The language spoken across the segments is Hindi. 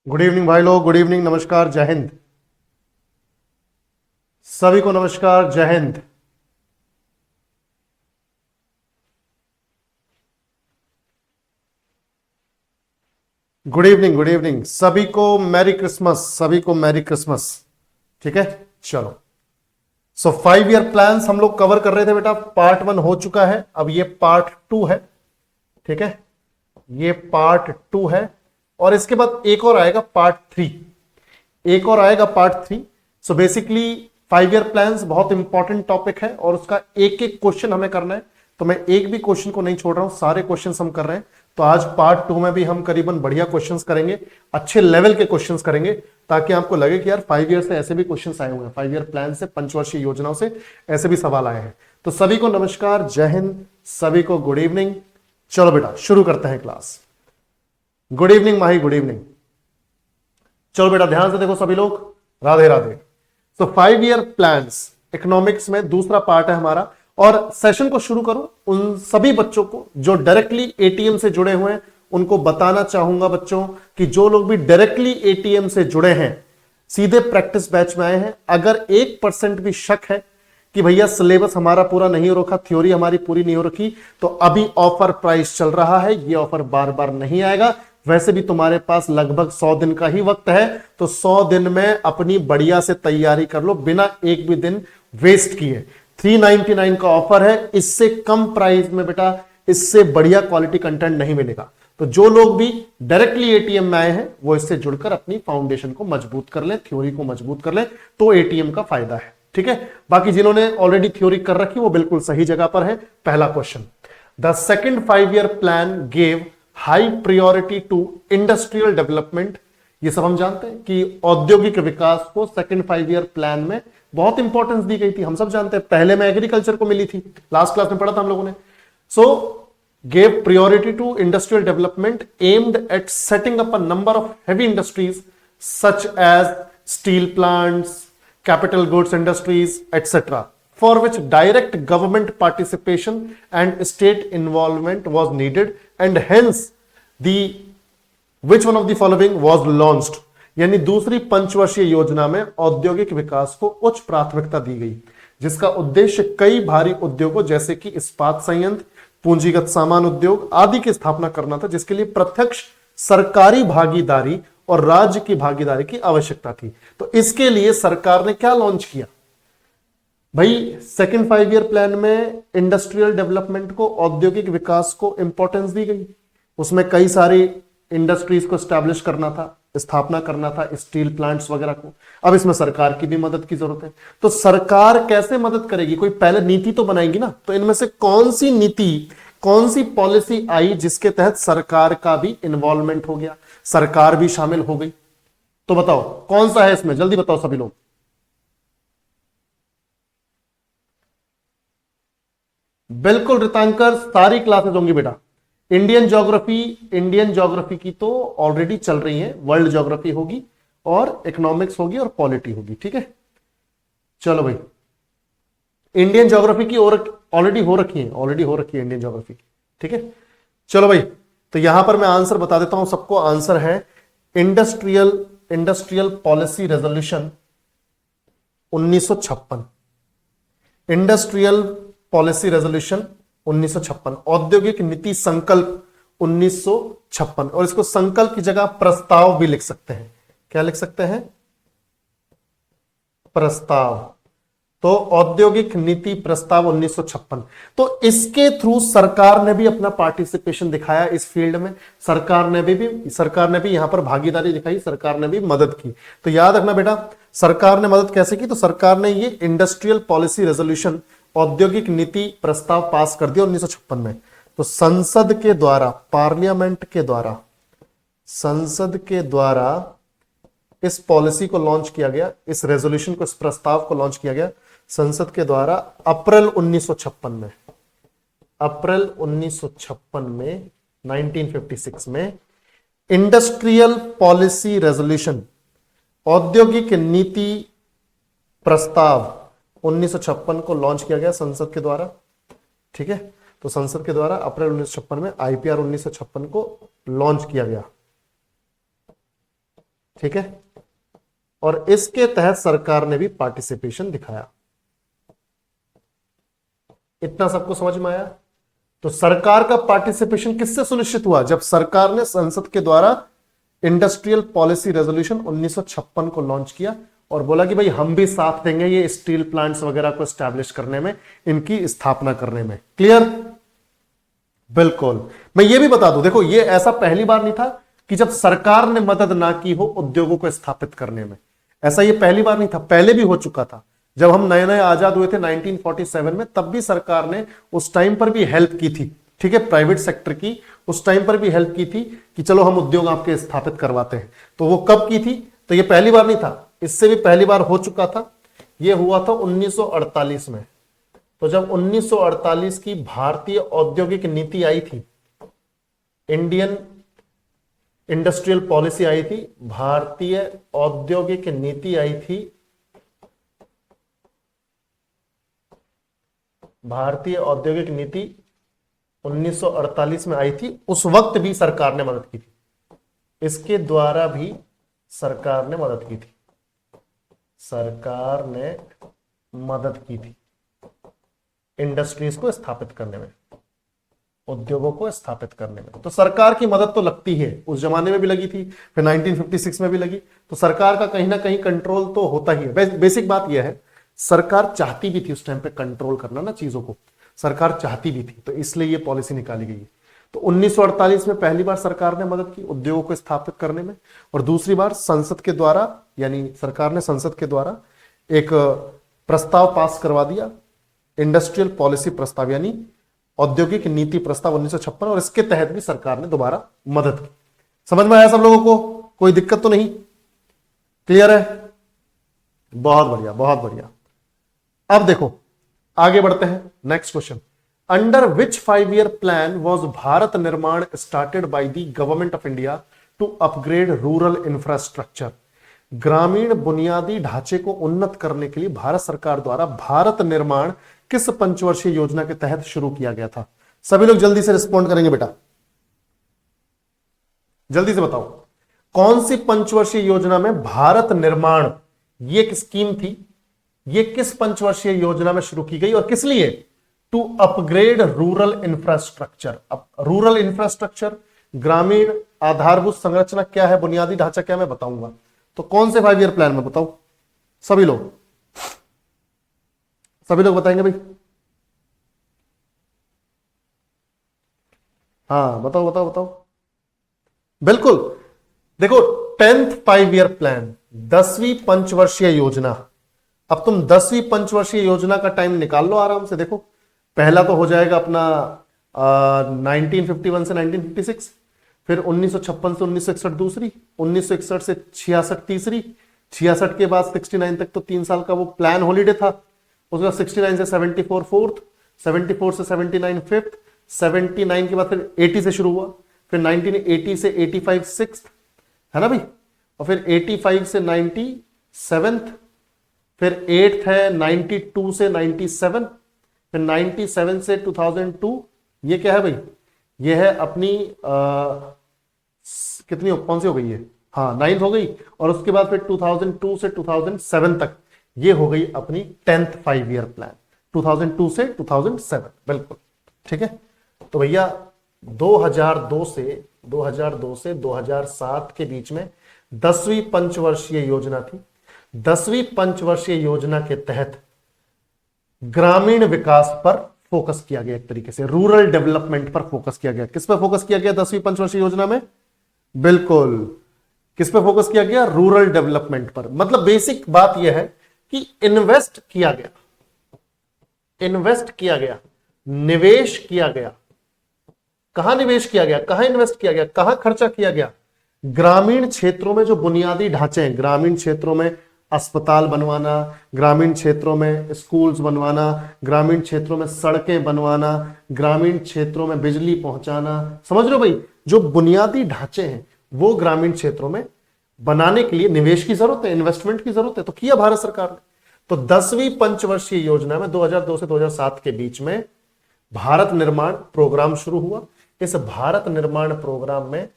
गुड इवनिंग भाई लोग, गुड इवनिंग, नमस्कार, जय हिंद। सभी को नमस्कार, जय Hind. Good evening, good evening, सभी को मैरी क्रिसमस, सभी को मैरी क्रिसमस। ठीक है, चलो। सो 5 ईयर प्लान्स हम लोग कवर कर रहे थे बेटा। पार्ट 1 हो चुका है, अब ये पार्ट 2 है। ठीक है, ये पार्ट 2 है और इसके बाद एक और आएगा पार्ट 3। एक और आएगा part 3। So basically 5 year plans बहुत इंपॉर्टेंट टॉपिक है और उसका एक एक क्वेश्चन हमें करना है। तो मैं एक भी क्वेश्चन को नहीं छोड़ रहा हूं, सारे क्वेश्चंस हम कर रहे हैं। तो आज पार्ट 2 में भी हम करीबन बढ़िया क्वेश्चंस करेंगे, अच्छे लेवल के क्वेश्चंस करेंगे, ताकि आपको लगे कि यार 5 ईयर से ऐसे भी क्वेश्चंस आए हुए हैं, 5 ईयर प्लान से, पंचवर्षीय योजनाओं से ऐसे भी सवाल आए हैं। तो सभी को नमस्कार, जय हिंद, सभी को गुड इवनिंग। चलो बेटा शुरू करते हैं क्लास। गुड इवनिंग माही, गुड इवनिंग। चलो बेटा ध्यान से देखो सभी लोग, राधे राधे। तो 5 ईयर प्लान्स इकोनॉमिक्स में दूसरा पार्ट है हमारा। और सेशन को शुरू करूं उन सभी बच्चों को जो डायरेक्टली एटीएम से जुड़े हुए हैं, उनको बताना चाहूंगा बच्चों कि जो लोग भी डायरेक्टली एटीएम से जुड़े हैं, सीधे प्रैक्टिस बैच में आए हैं, अगर 1% भी शक है कि भैया सिलेबस हमारा पूरा नहीं हो रखा, थ्योरी हमारी पूरी नहीं हो रखी, तो अभी ऑफर प्राइस चल रहा है। ये ऑफर बार बार नहीं आएगा। वैसे भी तुम्हारे पास लगभग 100 दिन का ही वक्त है, तो 100 दिन में अपनी बढ़िया से तैयारी कर लो, बिना एक भी दिन वेस्ट किए। 399 का ऑफर है, इससे कम प्राइस में बेटा, इससे बढ़िया क्वालिटी कंटेंट नहीं मिलेगा। तो जो लोग भी डायरेक्टली एटीएम में आए हैं, वो इससे जुड़कर अपनी फाउंडेशन को मजबूत कर लें, थ्योरी को मजबूत कर लें, तो एटीएम का फायदा है। ठीक है, बाकी जिन्होंने ऑलरेडी थ्योरी कर रखी वो बिल्कुल सही जगह पर है। पहला question, the second 5 year plan gave high priority to industrial development. ये सब हम जानते हैं कि औद्योगिक विकास को सेकंड 5 ईयर प्लान में बहुत इंपॉर्टेंस दी गई थी, हम सब जानते हैं। पहले में एग्रीकल्चर को मिली थी, लास्ट क्लास में पढ़ा था हम लोगों ने। So gave priority to industrial development aimed at setting up a number of heavy industries such as steel plants, capital goods industries, etc., for which direct government participation and state involvement was needed, and hence the which one of the following was launched। यानी दूसरी पंचवर्षीय योजना में औद्योगिक विकास को उच्च प्राथमिकता दी गई, जिसका उद्देश्य कई भारी उद्योगों जैसे कि इस्पात संयंत्र, पूंजीगत सामान उद्योग आदि की स्थापना करना था, जिसके लिए प्रत्यक्ष सरकारी भागीदारी और राज्य की भागीदारी की आवश्यकता थी। तो इसके लिए सरकार ने क्या लॉन्च किया भाई? सेकंड 5 ईयर प्लान में इंडस्ट्रियल डेवलपमेंट को, औद्योगिक विकास को इंपॉर्टेंस दी गई। उसमें कई सारी इंडस्ट्रीज को स्टैब्लिश करना था, स्थापना करना था, स्टील प्लांट्स वगैरह को। अब इसमें सरकार की भी मदद की जरूरत है। तो सरकार कैसे मदद करेगी? कोई पहले नीति तो बनाएगी ना। तो इनमें से कौन सी नीति, कौन सी पॉलिसी आई जिसके तहत सरकार का भी इन्वॉल्वमेंट हो गया, सरकार भी शामिल हो गई? तो बताओ कौन सा है इसमें, जल्दी बताओ सभी लोग। बिल्कुल रितांकर, सारी क्लासेस होंगी बेटा। इंडियन ज्योग्राफी की तो ऑलरेडी चल रही है, वर्ल्ड ज्योग्राफी होगी और इकोनॉमिक्स होगी और पॉलिटी होगी। ठीक है, चलो भाई, इंडियन ज्योग्राफी की ऑलरेडी हो रखी है इंडियन ज्योग्राफी की। ठीक है, चलो भाई, तो यहां पर मैं आंसर बता देता हूं सबको। आंसर है industrial policy resolution 1956। Industrial policy resolution 1956, औद्योगिक नीति संकल्प 1956। और इसको संकल्प की जगह प्रस्ताव भी लिख सकते हैं। क्या लिख सकते हैं? प्रस्ताव। तो औद्योगिक नीति प्रस्ताव 1956। तो इसके थ्रू सरकार ने भी अपना पार्टिसिपेशन दिखाया इस फील्ड में। सरकार ने भी यहां पर भागीदारी दिखाई, सरकार ने भी मदद की। तो याद रखना बेटा, सरकार ने मदद कैसे की? तो सरकार ने ये इंडस्ट्रियल पॉलिसी रेजोल्यूशन, औद्योगिक नीति प्रस्ताव पास कर दिया 1956 में। तो संसद के द्वारा, पार्लियामेंट के द्वारा, संसद के द्वारा इस पॉलिसी को लॉन्च किया गया, इस रेजोल्यूशन को, इस प्रस्ताव को लॉन्च किया गया संसद के द्वारा अप्रैल 1956 में। अप्रैल 1956 में, 1956 में इंडस्ट्रियल पॉलिसी रेजोल्यूशन, औद्योगिक नीति प्रस्ताव 1956 को लॉन्च किया गया संसद के द्वारा। ठीक है, तो संसद के द्वारा अप्रैल 1956 में आईपीआर 1956 को लॉन्च किया गया। ठीक है, और इसके तहत सरकार ने भी पार्टिसिपेशन दिखाया। इतना सबको समझ में आया? तो सरकार का पार्टिसिपेशन किससे सुनिश्चित हुआ? जब सरकार ने संसद के द्वारा इंडस्ट्रियल पॉलिसी रेजोल्यूशन 1956 को लॉन्च किया और बोला कि भाई हम भी साथ देंगे ये स्टील प्लांट्स वगैरह को एस्टैब्लिश करने में, इनकी स्थापना करने में। क्लियर? बिल्कुल। मैं ये भी बता दूं, देखो ये ऐसा पहली बार नहीं था कि जब सरकार ने मदद ना की हो उद्योगों को स्थापित करने में, ऐसा ये पहली बार नहीं था, पहले भी हो चुका था। जब हम नए नए आजाद हुए थे 1947 में, तब भी सरकार ने उस टाइम पर भी हेल्प की थी, ठीक है, प्राइवेट सेक्टर की उस टाइम पर भी हेल्प की थी कि चलो हम उद्योग आपके स्थापित करवाते हैं। तो वो कब की थी? तो ये पहली बार नहीं था, इससे भी पहली बार हो चुका था। ये हुआ था 1948 में। तो जब 1948 की भारतीय औद्योगिक नीति आई थी, इंडियन इंडस्ट्रियल पॉलिसी आई थी, भारतीय औद्योगिक नीति आई थी, भारतीय औद्योगिक नीति 1948 में आई थी। उस वक्त भी सरकार ने मदद की थी, इसके द्वारा भी सरकार ने मदद की थी, सरकार ने मदद की थी इंडस्ट्रीज को स्थापित करने में, उद्योगों को स्थापित करने में। तो सरकार की मदद तो लगती है, उस जमाने में भी लगी थी, फिर 1956 में भी लगी। तो सरकार का कहीं ना कहीं कंट्रोल तो होता ही है। बेसिक बात यह है, सरकार चाहती भी थी उस टाइम पे कंट्रोल करना ना चीजों को, सरकार चाहती भी थी, तो इसलिए ये पॉलिसी निकाली गई है। तो 1948 में पहली बार सरकार ने मदद की उद्योगों को स्थापित करने में, और दूसरी बार संसद के द्वारा, यानी सरकार ने संसद के द्वारा एक प्रस्ताव पास करवा दिया, इंडस्ट्रियल पॉलिसी प्रस्ताव यानी औद्योगिक नीति प्रस्ताव 1956, और इसके तहत भी सरकार ने दोबारा मदद की। समझ में आया सब लोगों को? कोई दिक्कत तो नहीं? क्लियर है? बहुत बढ़िया, बहुत बढ़िया। अब देखो आगे बढ़ते हैं, next question. Under which 5-year plan was Bharat Nirman started by the government of India to upgrade rural infrastructure? ग्रामीण बुनियादी ढांचे को उन्नत करने के लिए भारत सरकार द्वारा भारत निर्माण किस पंचवर्षीय योजना के तहत शुरू किया गया था? सभी लोग जल्दी से रिस्पॉन्ड करेंगे बेटा, जल्दी से बताओ कौन सी पंचवर्षीय योजना में भारत निर्माण, ये एक स्कीम थी, ये किस पंचवर्षीय योजना में शुरू की गई और किस लिए? To upgrade rural infrastructure. अब रूरल इंफ्रास्ट्रक्चर, ग्रामीण आधारभूत संरचना क्या है, बुनियादी ढांचा क्या, मैं बताऊंगा। तो कौन से 5-year प्लान में बताओ? सभी लोग, सभी लोग बताएंगे भाई? हाँ बताओ बताओ बताओ। बिल्कुल, देखो 10th 5-year प्लान, 10वीं पंचवर्षीय योजना। अब तुम 10वीं पंचवर्षीय योजना का टाइम निकाल लो आराम से। देखो पहला तो हो जाएगा अपना 1951 से 1956, फिर 1956 से 1961 दूसरी, 1961 से 66 तीसरी, 66 के बाद 69 तक तो 3 साल का वो प्लान हॉलीडे था। उसके बाद 69 से 74 फोर्थ, 74 से 79 फिफ्थ, 79 के बाद फिर 80 से शुरू हुआ, फिर 1980 से 85 सिक्स्थ, है ना भाई, और फिर 85 से 97th, फिर 8th है 92 से 97, फिर 97 से 2002। ये क्या है भाई? ये है अपनी कितनी कौन सी हो गई है? हाँ 9th हो गई। और उसके बाद फिर 2002 से 2007 तक ये हो गई अपनी 10th 5-year प्लान, 2002 से 2007। बिल्कुल ठीक है। तो भैया 2002 से 2007 के बीच में 10वीं पंचवर्षीय योजना थी। 10वीं पंचवर्षीय योजना के तहत ग्रामीण विकास पर फोकस किया गया, एक तरीके से रूरल डेवलपमेंट पर फोकस किया गया। किस पर फोकस किया गया 10वीं पंचवर्षीय योजना में? बिल्कुल, किस पर फोकस किया गया? रूरल डेवलपमेंट पर। मतलब बेसिक बात यह है कि इन्वेस्ट किया गया, इन्वेस्ट किया गया, निवेश किया गया। कहां निवेश किया गया, कहां इन्वेस्ट किया गया, कहां खर्चा किया गया? ग्रामीण क्षेत्रों में जो बुनियादी ढांचे हैं, ग्रामीण क्षेत्रों में अस्पताल बनवाना, ग्रामीण क्षेत्रों में स्कूल्स बनवाना, ग्रामीण क्षेत्रों में सड़कें बनवाना, ग्रामीण क्षेत्रों में बिजली पहुंचाना। समझ रहे हो भाई? जो बुनियादी ढांचे हैं वो ग्रामीण क्षेत्रों में बनाने के लिए निवेश की जरूरत है, इन्वेस्टमेंट की जरूरत है। तो किया भारत सरकार ने। तो 10वीं पंचवर्षीय योजना में 2002 से 2007 के बीच में भारत निर्माण प्रोग्राम शुरू हुआ। इस भारत निर्माण प्रोग्राम में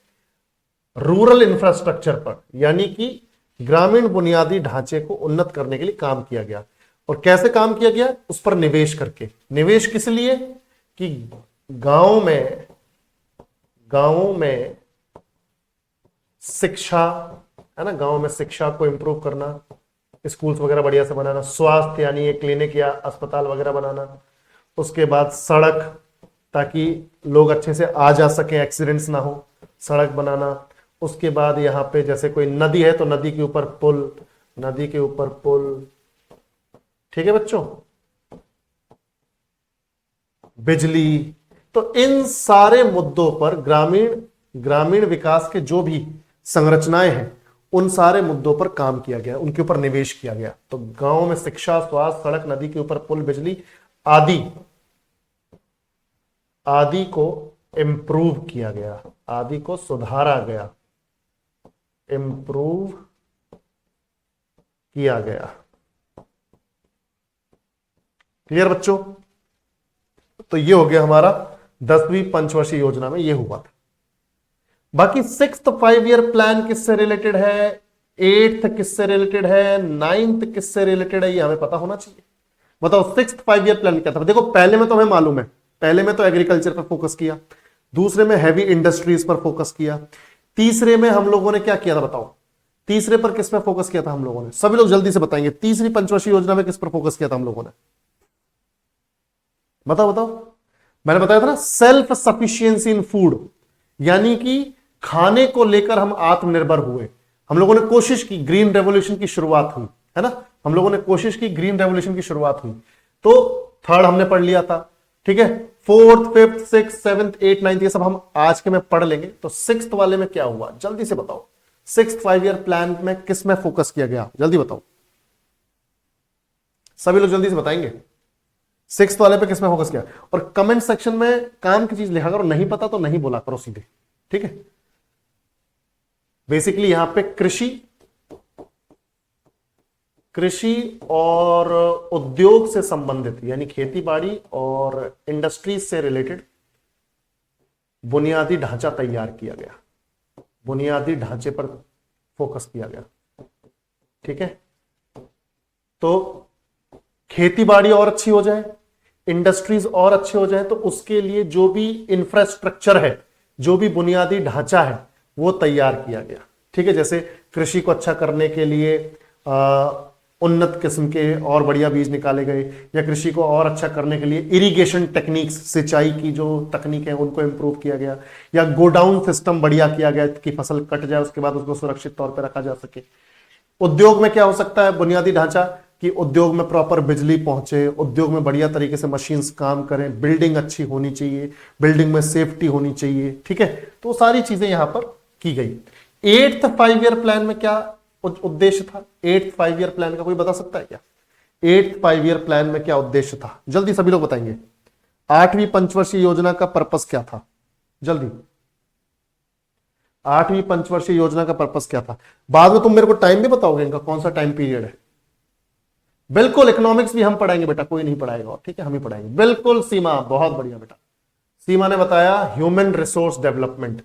रूरल इंफ्रास्ट्रक्चर पर, यानी कि ग्रामीण बुनियादी ढांचे को उन्नत करने के लिए काम किया गया। और कैसे काम किया गया? उस पर निवेश करके। निवेश किस लिए? कि गांवों में शिक्षा, है ना, गांव में शिक्षा को इंप्रूव करना, स्कूल्स वगैरह बढ़िया से बनाना, स्वास्थ्य यानी ये क्लिनिक या अस्पताल वगैरह बनाना, उसके बाद सड़क ताकि लोग अच्छे से आ जा सके, एक्सीडेंट्स ना हो, सड़क बनाना। उसके बाद यहाँ पे जैसे कोई नदी है तो नदी के ऊपर पुल, ठीक है बच्चों, बिजली। तो इन सारे मुद्दों पर ग्रामीण विकास के जो भी संरचनाएं हैं उन सारे मुद्दों पर काम किया गया, उनके ऊपर निवेश किया गया। तो गांव में शिक्षा, स्वास्थ्य, सड़क, नदी के ऊपर पुल, बिजली आदि को इंप्रूव किया गया, आदि को सुधारा गया, इंप्रूव किया गया। क्लियर बच्चों? तो ये हो गया हमारा 10वीं पंचवर्षीय योजना में ये हुआ था। बाकी 6th 5 ईयर प्लान किससे रिलेटेड है, 8th किससे रिलेटेड है, 9th किससे रिलेटेड है, ये हमें पता होना चाहिए। बताओ 6th 5 ईयर प्लान क्या था? देखो पहले में तो हमें मालूम है, पहले में तो एग्रीकल्चर पर फोकस किया, दूसरे में हैवी इंडस्ट्रीज पर फोकस किया, तीसरे में हम लोगों ने क्या किया था? बताओ तीसरे पर किस पर फोकस किया था हम लोगों ने? सभी लोग जल्दी से बताएंगे, तीसरी पंचवर्षीय योजना में किस पर फोकस किया था हम लोगों ने? बताओ। मैंने बताया था ना, सेल्फ सफिशियंसी इन फूड, यानी कि खाने को लेकर हम आत्मनिर्भर हुए। हम लोगों ने कोशिश की, ग्रीन रेवोल्यूशन की शुरुआत हुई, है ना, हम लोगों ने कोशिश की, ग्रीन रेवोल्यूशन की शुरुआत हुई। तो 3rd हमने पढ़ लिया था, ठीक है। 4th 5th 6th 7th 8th 9th ये सब हम आज के में पढ़ लेंगे। तो 6th वाले में क्या हुआ, जल्दी से बताओ। 6th 5 ईयर प्लान में किस में फोकस किया गया, जल्दी बताओ, सभी लोग जल्दी से बताएंगे। 6th वाले पे किस में फोकस किया? और कमेंट सेक्शन में काम की चीज लिखा करो, नहीं पता तो नहीं बोला करो सीधे, ठीक है। बेसिकली यहां पे कृषि और उद्योग से संबंधित, यानी खेती बाड़ी और इंडस्ट्रीज से रिलेटेड बुनियादी ढांचा तैयार किया गया, बुनियादी ढांचे पर फोकस किया गया, ठीक है। तो खेती बाड़ी और अच्छी हो जाए, इंडस्ट्रीज और अच्छे हो जाए, तो उसके लिए जो भी इंफ्रास्ट्रक्चर है, जो भी बुनियादी ढांचा है वो तैयार किया गया, ठीक है। जैसे कृषि को अच्छा करने के लिए उन्नत किस्म के और बढ़िया बीज निकाले गए, या कृषि को और अच्छा करने के लिए इरिगेशन टेक्निक्स, सिंचाई की जो तकनीक है उनको इंप्रूव किया गया, या गोडाउन सिस्टम बढ़िया किया गया कि फसल कट जाए उसके बाद उसको सुरक्षित तौर पर रखा जा सके। उद्योग में क्या हो सकता है बुनियादी ढांचा, कि उद्योग में प्रॉपर बिजली पहुंचे, उद्योग में बढ़िया तरीके से मशीन्स काम करें, बिल्डिंग अच्छी होनी चाहिए, बिल्डिंग में सेफ्टी होनी चाहिए, ठीक है। तो सारी चीजें यहां पर की गई। 8th 5 ईयर प्लान में क्या उद्देश्य था? 8th 5 ईयर प्लान का कोई बता सकता है क्या? 8th 5 ईयर प्लान में क्या उद्देश्य था? जल्दी सभी लोग बताएंगे। 8वीं पंचवर्षीय योजना का पर्पस क्या था? जल्दी, 8वीं पंचवर्षीय योजना का पर्पस क्या था? बाद में तुम मेरे को टाइम भी बताओगे इनका, कौन सा टाइम पीरियड है? बिल्कुल, इकोनॉमिक्स भी हम पढ़ाएंगे बेटा, कोई नहीं पढ़ाएगा, ठीक है, हम ही पढ़ाएंगे। बिल्कुल सीमा, बहुत बढ़िया बेटा। सीमा ने बताया ह्यूमन रिसोर्स डेवलपमेंट,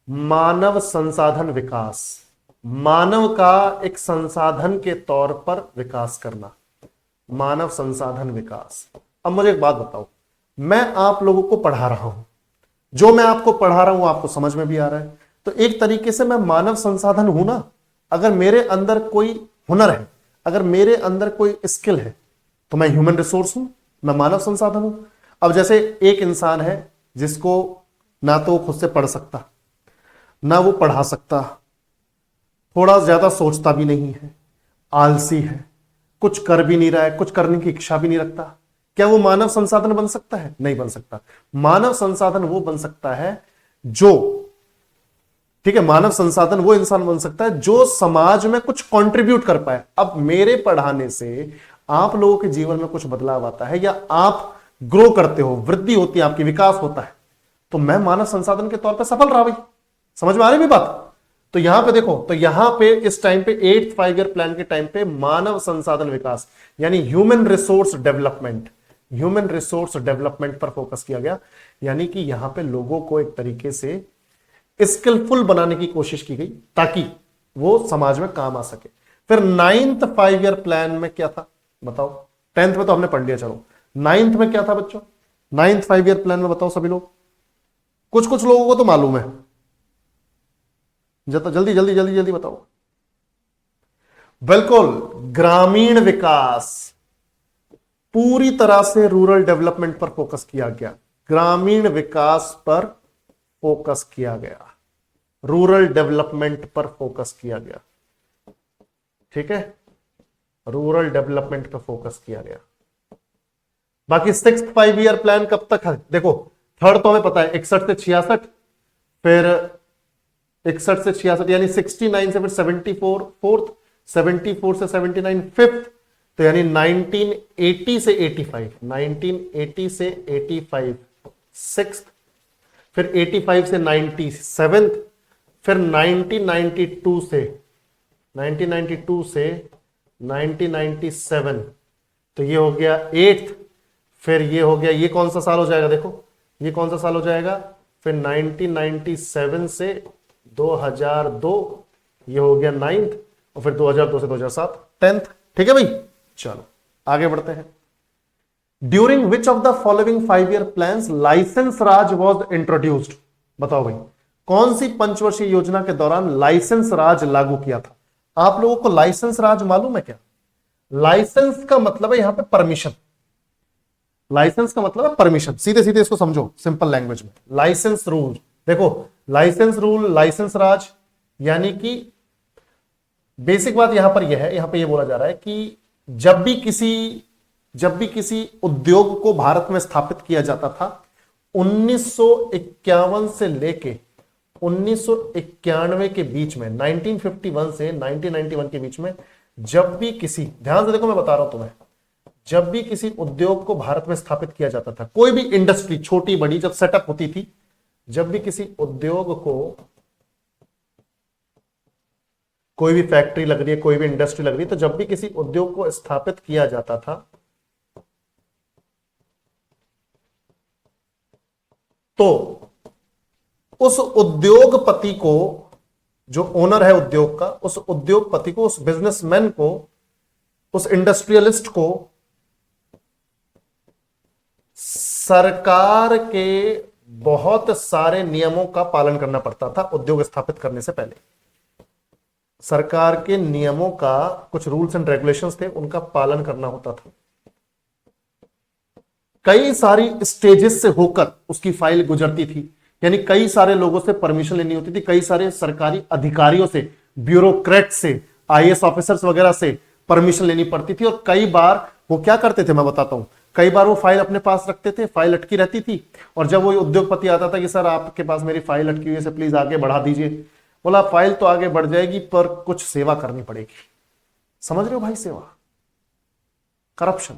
मानव संसाधन विकास, मानव का एक संसाधन के तौर पर विकास करना, मानव संसाधन विकास। अब मुझे एक बात बताओ, मैं आप लोगों को पढ़ा रहा हूं, जो मैं आपको पढ़ा रहा हूं आपको समझ में भी आ रहा है, तो एक तरीके से मैं मानव संसाधन हूं ना। अगर मेरे अंदर कोई हुनर है, अगर मेरे अंदर कोई स्किल है, तो मैं ह्यूमन रिसोर्स हूं, मैं मानव संसाधन हूं। अब जैसे एक इंसान है जिसको ना तो वो खुद से पढ़ सकता, ना वो पढ़ा सकता, थोड़ा ज्यादा सोचता भी नहीं है, आलसी है, कुछ कर भी नहीं रहा है, कुछ करने की इच्छा भी नहीं रखता, क्या वो मानव संसाधन बन सकता है? नहीं बन सकता। मानव संसाधन वो बन सकता है जो, ठीक है, मानव संसाधन वो इंसान बन सकता है जो समाज में कुछ कंट्रीब्यूट कर पाए। अब मेरे पढ़ाने से आप लोगों के जीवन में कुछ बदलाव आता है, या आप ग्रो करते हो, वृद्धि होती है आपकी, विकास होता है, तो मैं मानव संसाधन के तौर पर सफल रहा। भाई समझ में आ रही है बात? तो यहां पे देखो, तो यहां पे इस टाइम पे 8th 5 ईयर प्लान के टाइम पे मानव संसाधन विकास यानी human resource development, human resource development पर फोकस किया गया। यानी कि यहां पे लोगों को एक तरीके से स्किलफुल बनाने की कोशिश की गई ताकि वो समाज में काम आ सके। फिर 9th 5 ईयर प्लान में क्या था बताओ? 10th में तो हमने पढ़ लिया, चलो 9th में क्या था बच्चों? 9th 5 ईयर प्लान में बताओ सभी लोग, कुछ कुछ लोगों को तो मालूम है, जल्दी जल्दी जल्दी जल्दी बताओ। बिल्कुल, ग्रामीण विकास, पूरी तरह से रूरल डेवलपमेंट पर फोकस किया गया, ग्रामीण विकास पर फोकस किया गया, रूरल डेवलपमेंट पर फोकस किया गया, ठीक है, रूरल डेवलपमेंट पर फोकस किया गया। बाकी 6th 5 ईयर प्लान कब तक है? देखो थर्ड तो हमें पता है 61 से 66, फिर 61 से 66 यानी 69 से फिर 74 फोर्थ, 74 से 79 फिफ्थ, तो यानी 1980 से 85, 1980 से 85 सिक्स्थ, फिर 85 से 97, फिर 1992 से 1997, तो ये हो गया 8th, फिर ये हो गया, ये कौन सा साल हो जाएगा? देखो ये कौन सा साल हो जाएगा? फिर 1997 से 2002, ये हो गया 9th, और फिर 2002 से 2007 10th। ठीक है भाई, चलो आगे बढ़ते हैं। During which of the following 5 year plans licence Raj was introduced? बताओ भाई, कौन सी पंचवर्षीय योजना के दौरान लाइसेंस राज लागू किया था? आप लोगों को लाइसेंस राज मालूम है क्या? लाइसेंस का मतलब है यहां पे परमिशन, लाइसेंस का मतलब है परमिशन, सीधे सीधे इसको समझो सिंपल लैंग्वेज में। लाइसेंस रूल, देखो लाइसेंस रूल, लाइसेंस राज, यानी कि बेसिक बात यहां पर यह है, यहां पर यह बोला जा रहा है कि जब भी किसी उद्योग को भारत में स्थापित किया जाता था 1951 से लेके 1991 के बीच में, 1951 से 1991 के बीच में, जब भी किसी, ध्यान से देखो मैं बता रहा हूं तुम्हें, जब भी किसी उद्योग को भारत में स्थापित किया जाता था, कोई भी इंडस्ट्री छोटी बड़ी जब सेटअप होती थी, जब भी किसी उद्योग को, कोई भी फैक्ट्री लग रही है, कोई भी इंडस्ट्री लग रही है, तो जब भी किसी उद्योग को स्थापित किया जाता था तो उस उद्योगपति को, जो ओनर है उद्योग का, उस उद्योगपति को, उस बिजनेसमैन को, उस इंडस्ट्रियलिस्ट को सरकार के बहुत सारे नियमों का पालन करना पड़ता था। उद्योग स्थापित करने से पहले सरकार के नियमों का, कुछ रूल्स एंड रेगुलेशंस थे, उनका पालन करना होता था। कई सारी स्टेजेस से होकर उसकी फाइल गुजरती थी, यानी कई सारे लोगों से परमिशन लेनी होती थी, कई सारे सरकारी अधिकारियों से, ब्यूरोक्रेट से, आईएएस ऑफिसर्स वगैरह से परमिशन लेनी पड़ती थी। और कई बार वो क्या करते थे मैं बताता हूं, कई बार वो फाइल अपने पास रखते थे, फाइल अटकी रहती थी, और जब वो उद्योगपति आता था कि सर आपके पास मेरी फाइल अटकी हुई है, प्लीज आगे बढ़ा दीजिए, बोला फाइल तो आगे बढ़ जाएगी पर कुछ सेवा करनी पड़ेगी। समझ रहे हो भाई, सेवा, करप्शन।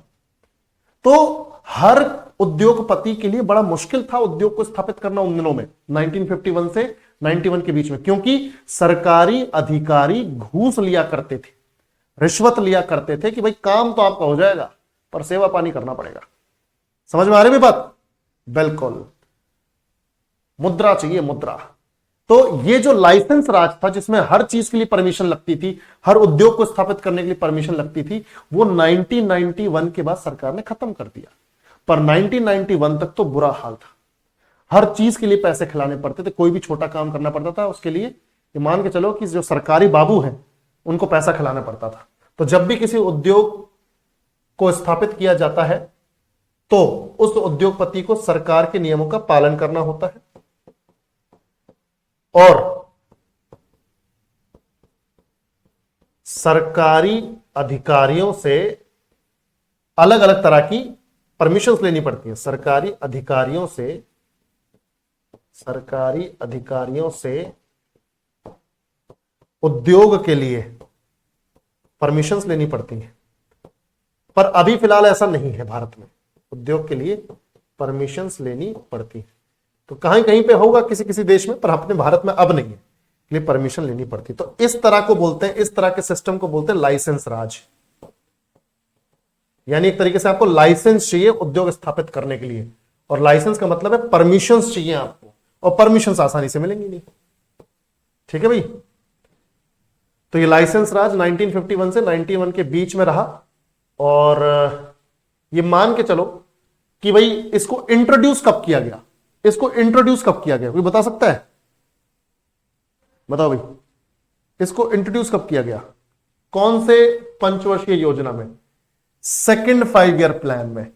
तो हर उद्योगपति के लिए बड़ा मुश्किल था उद्योग को स्थापित करना उन दिनों में, 1951 से 91 के बीच में, क्योंकि सरकारी अधिकारी घूस लिया करते थे, रिश्वत लिया करते थे कि भाई काम तो आपका हो जाएगा पर सेवा पानी करना पड़ेगा। समझ में आ रही है बात? बिल्कुल, मुद्रा चाहिए, मुद्रा। तो ये जो लाइसेंस राज था, जिसमें हर चीज के लिए परमिशन लगती थी, हर उद्योग को स्थापित करने के लिए परमिशन लगती थी, वो 1991 के बाद सरकार ने खत्म कर दिया। पर 1991 तक तो बुरा हाल था, हर चीज के लिए पैसे खिलाने पड़ते थे, कोई भी छोटा काम करना पड़ता था उसके लिए, ये मान के चलो कि जो सरकारी बाबू हैं उनको पैसा खिलाना पड़ता था। तो जब भी किसी उद्योग को स्थापित किया जाता है तो उस उद्योगपति को सरकार के नियमों का पालन करना होता है, और सरकारी अधिकारियों से अलग अलग तरह की परमिशंस लेनी पड़ती हैं। सरकारी अधिकारियों से उद्योग के लिए परमिशंस लेनी पड़ती हैं, पर अभी फिलहाल ऐसा नहीं है भारत में, उद्योग के लिए परमिशंस लेनी पड़ती है। तो कहीं कहीं पे होगा किसी किसी देश में, पर अपने भारत में अब नहीं है, इसलिए परमिशन लेनी पड़ती। तो इस तरह को बोलते हैं, इस तरह के सिस्टम को बोलते हैं लाइसेंस राज। यानी एक तरीके से आपको लाइसेंस चाहिए उद्योग स्थापित करने के लिए, और लाइसेंस का मतलब है परमिशंस चाहिए आपको, और परमिशंस आसानी से मिलेंगी नहीं। ठीक है भाई। तो ये लाइसेंस राज 1951 से 91 के बीच में रहा, और ये मान के चलो कि भाई इसको इंट्रोड्यूस कब किया गया, इसको इंट्रोड्यूस कब किया गया, कोई बता सकता है? बताओ भाई, इसको इंट्रोड्यूस कब किया गया, कौन से पंचवर्षीय योजना में? सेकंड 5 ईयर प्लान में,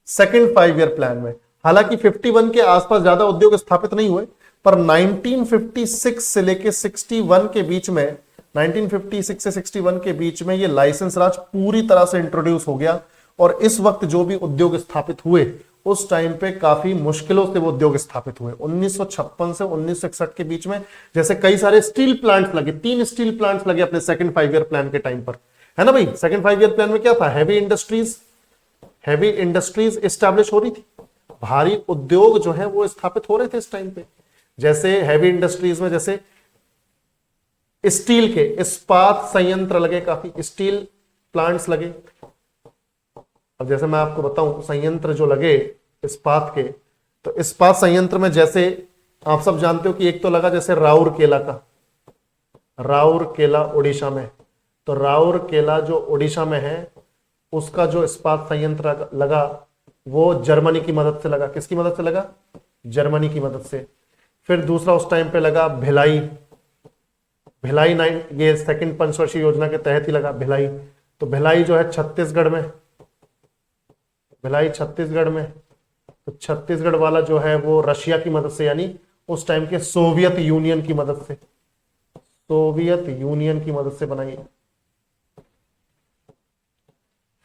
सेकंड 5 ईयर प्लान में। हालांकि 51 के आसपास ज्यादा उद्योग स्थापित नहीं हुए, पर 1956 से लेके 61 के बीच में, 1956 से 61 के बीच में ये लाइसेंस राज पूरी तरह से इंट्रोड्यूस हो गया। और इस वक्त जो भी उद्योग स्थापित हुए, उस टाइम पे काफी मुश्किलों से वो उद्योग स्थापित हुए। 1956 से 1961 के बीच में जैसे कई सारे स्टील प्लांट्स लगे, 3 स्टील प्लांट्स लगे अपने सेकंड 5 ईयर प्लान के टाइम पर, है ना भाई। सेकंड 5 ईयर प्लान में क्या था? हैवी इंडस्ट्रीज एस्टैब्लिश हो रही थी, भारी उद्योग जो है वो स्थापित हो रहे थे इस टाइम पे। जैसे हैवी इंडस्ट्रीज में जैसे स्टील के इस्पात संयंत्र लगे, काफी स्टील प्लांट्स लगे। अब जैसे मैं आपको बताऊं संयंत्र जो लगे इस्पात के, तो इस्पात संयंत्र में जैसे आप सब जानते हो कि एक तो लगा जैसे राउरकेला का, राउरकेला उड़ीसा में, तो राउरकेला जो उड़ीसा में है उसका जो इस्पात संयंत्र लगा वो जर्मनी की मदद से लगा। किसकी मदद से लगा? जर्मनी की मदद से। फिर दूसरा उस टाइम पे लगा भिलाई, भिलाई 9, ये सेकंड पंचवर्षीय योजना के तहत ही लगा भिलाई। तो भिलाई जो है छत्तीसगढ़ में, भिलाई छत्तीसगढ़ में, तो छत्तीसगढ़ वाला जो है वो रशिया की मदद से, यानी उस टाइम के सोवियत यूनियन की मदद से, सोवियत यूनियन की मदद से बनाई।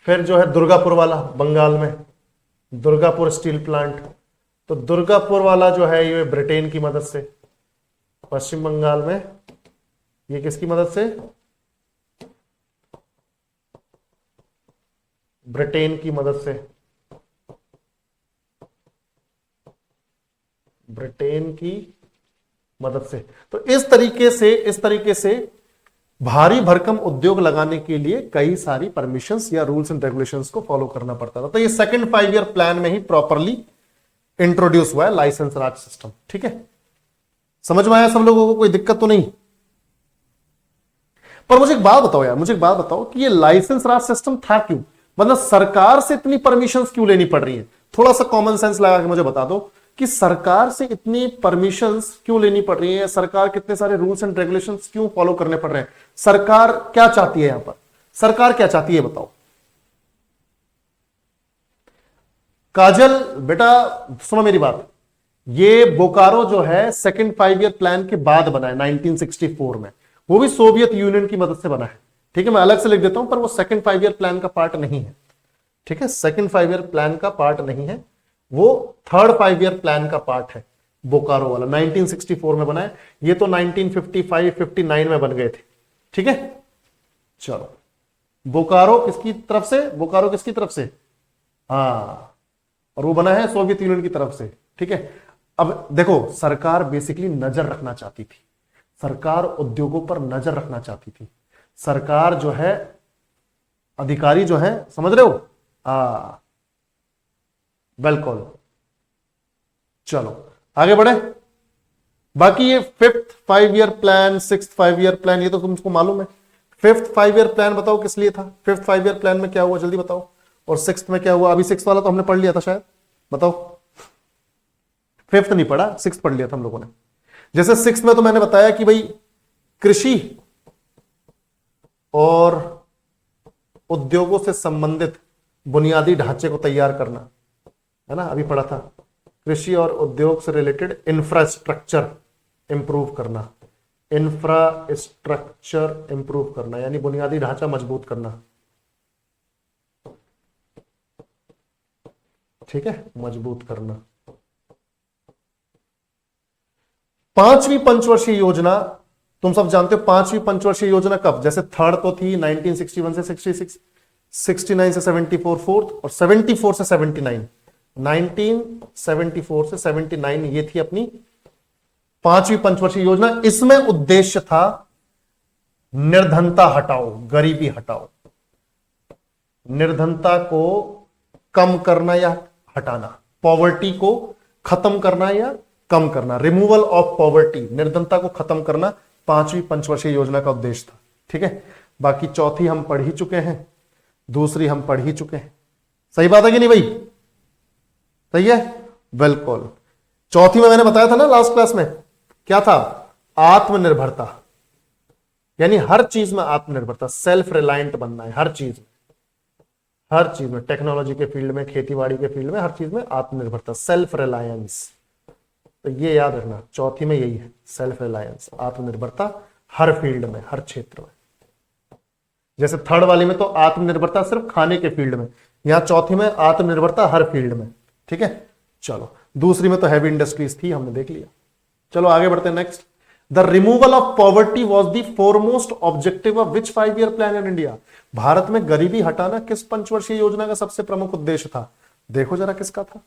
फिर जो है दुर्गापुर वाला बंगाल में, दुर्गापुर स्टील प्लांट, तो दुर्गापुर वाला जो है ये ब्रिटेन की मदद से, पश्चिम बंगाल में, ये किसकी मदद से? ब्रिटेन की मदद से, ब्रिटेन की मदद से। तो इस तरीके से भारी भरकम उद्योग लगाने के लिए कई सारी परमिशंस या रूल्स एंड रेगुलेशंस को फॉलो करना पड़ता था। तो ये सेकंड 5 ईयर प्लान में ही प्रॉपरली इंट्रोड्यूस हुआ है लाइसेंस राज सिस्टम। ठीक है, समझ में आया सब लोगों को? कोई दिक्कत तो नहीं? पर मुझे एक बात बताओ यार, मुझे एक बात बताओ कि ये लाइसेंस राज सिस्टम था क्यों? मतलब सरकार से इतनी परमिशंस क्यों लेनी पड़ रही है? थोड़ा सा कॉमन सेंस लगा के मुझे बता दो कि सरकार से इतनी परमिशंस क्यों लेनी पड़ रही है, सरकार कितने सारे रूल्स एंड रेगुलेशंस क्यों फॉलो करने पड़ रहे हैं? सरकार क्या चाहती है यहां पर? सरकार क्या चाहती है बताओ? काजल बेटा सुनो मेरी बात, ये बोकारो जो है सेकंड 5 ईयर प्लान के बाद बना है 1964 में, वो भी सोवियत यूनियन की मदद से बना है। ठीक है, मैं अलग से लिख देता हूं, पर वो सेकंड 5 ईयर प्लान का पार्ट नहीं है। ठीक है, सेकंड 5 ईयर प्लान का पार्ट नहीं है, वो थर्ड 5 ईयर प्लान का पार्ट है। बोकारो वाला 1964 में बना है, ये तो 1955-59 में बन गए थे। ठीक है, चलो बोकारो किसकी तरफ से? बोकारो किसकी तरफ से? हाँ, और वो बना है सोवियत यूनियन की तरफ से। ठीक है, अब देखो सरकार बेसिकली नजर रखना चाहती थी, सरकार उद्योगों पर नजर रखना चाहती थी। सरकार जो है, अधिकारी जो है, समझ रहे हो? बिल्कुल। चलो आगे बढ़े। बाकी ये 5th 5 year plan, 6th 5 year plan, ये तो तुमको मालूम है। 5th 5 ईयर प्लान बताओ किस लिए था? 5th 5 ईयर प्लान में क्या हुआ जल्दी बताओ, और 6th में क्या हुआ? अभी 6th वाला तो हमने पढ़ लिया था शायद, बताओ। 5th नहीं पढ़ा, 6th पढ़ लिया था हम लोगों ने। जैसे 6th में तो मैंने बताया कि भाई कृषि और उद्योगों से संबंधित बुनियादी ढांचे को तैयार करना, है ना, अभी पढ़ा था। कृषि और उद्योग से रिलेटेड इंफ्रास्ट्रक्चर इंप्रूव करना, इंफ्रास्ट्रक्चर इंप्रूव करना यानी बुनियादी ढांचा मजबूत करना। ठीक है, मजबूत करना। 5वीं पंचवर्षीय योजना तुम सब जानते हो। 5वीं पंचवर्षीय योजना कब? जैसे थर्ड तो थी 1961 से 66, 69 से 74 फोर्थ, और 74 से 79, 1974 से 79 ये थी अपनी 5वीं पंचवर्षीय योजना। इसमें उद्देश्य था निर्धनता हटाओ, गरीबी हटाओ, निर्धनता को कम करना या हटाना, पॉवर्टी को खत्म करना या कम करना, रिमूवल ऑफ पॉवर्टी, निर्धनता को खत्म करना 5वीं पंचवर्षीय योजना का उद्देश्य था। ठीक है, बाकी चौथी हम पढ़ ही चुके हैं, दूसरी हम पढ़ ही चुके हैं। सही बात है कि नहीं भाई? सही है, बिल्कुल। चौथी में मैंने बताया था ना लास्ट क्लास में, क्या था? आत्मनिर्भरता, यानी हर चीज में आत्मनिर्भरता, सेल्फ रिलायंट बनना है हर चीज में, हर चीज में, टेक्नोलॉजी के फील्ड में, खेतीबाड़ी के फील्ड में, हर चीज में आत्मनिर्भरता, सेल्फ रिलायंस। तो ये याद रखना, चौथी में यही है, सेल्फ रिलायंस, आत्मनिर्भरता हर फील्ड में, हर क्षेत्र में। जैसे थर्ड वाली में तो आत्मनिर्भरता सिर्फ खाने के फील्ड में, यहां चौथी में आत्मनिर्भरता हर फील्ड में। ठीक है, चलो दूसरी में तो हैवी इंडस्ट्रीज थी, हमने देख लिया। चलो आगे बढ़ते हैं। Next, the removal of poverty was the foremost objective of which 5 year plan in India. Bharat में गरीबी हटाना किस पंचवर्षीय योजना का सबसे प्रमुख उद्देश्य था? देखो जरा किसका था।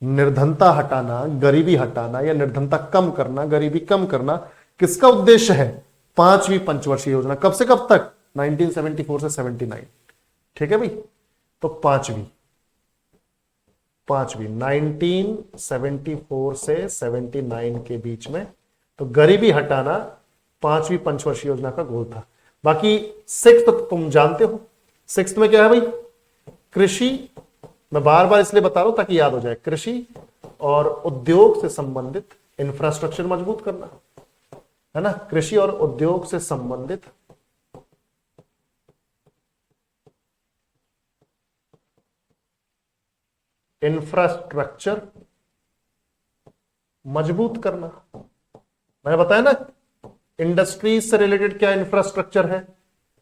निर्धनता हटाना, गरीबी हटाना या निर्धनता कम करना, गरीबी कम करना किसका उद्देश्य है? 5वीं पंचवर्षीय योजना। कब से कब तक? 1974 से 79। ठीक है भाई, तो पांचवी 1974 से 79 के बीच में तो गरीबी हटाना 5वीं पंचवर्षीय योजना का गोल था। बाकी सिक्स्थ तो तुम जानते हो, सिक्स्थ में क्या है भाई? कृषि, मैं बार बार इसलिए बता रहा हूं ताकि याद हो जाए, कृषि और उद्योग से संबंधित इंफ्रास्ट्रक्चर मजबूत करना है ना, कृषि और उद्योग से संबंधित इंफ्रास्ट्रक्चर मजबूत करना। मैंने बताया ना, इंडस्ट्रीज से रिलेटेड क्या इंफ्रास्ट्रक्चर है?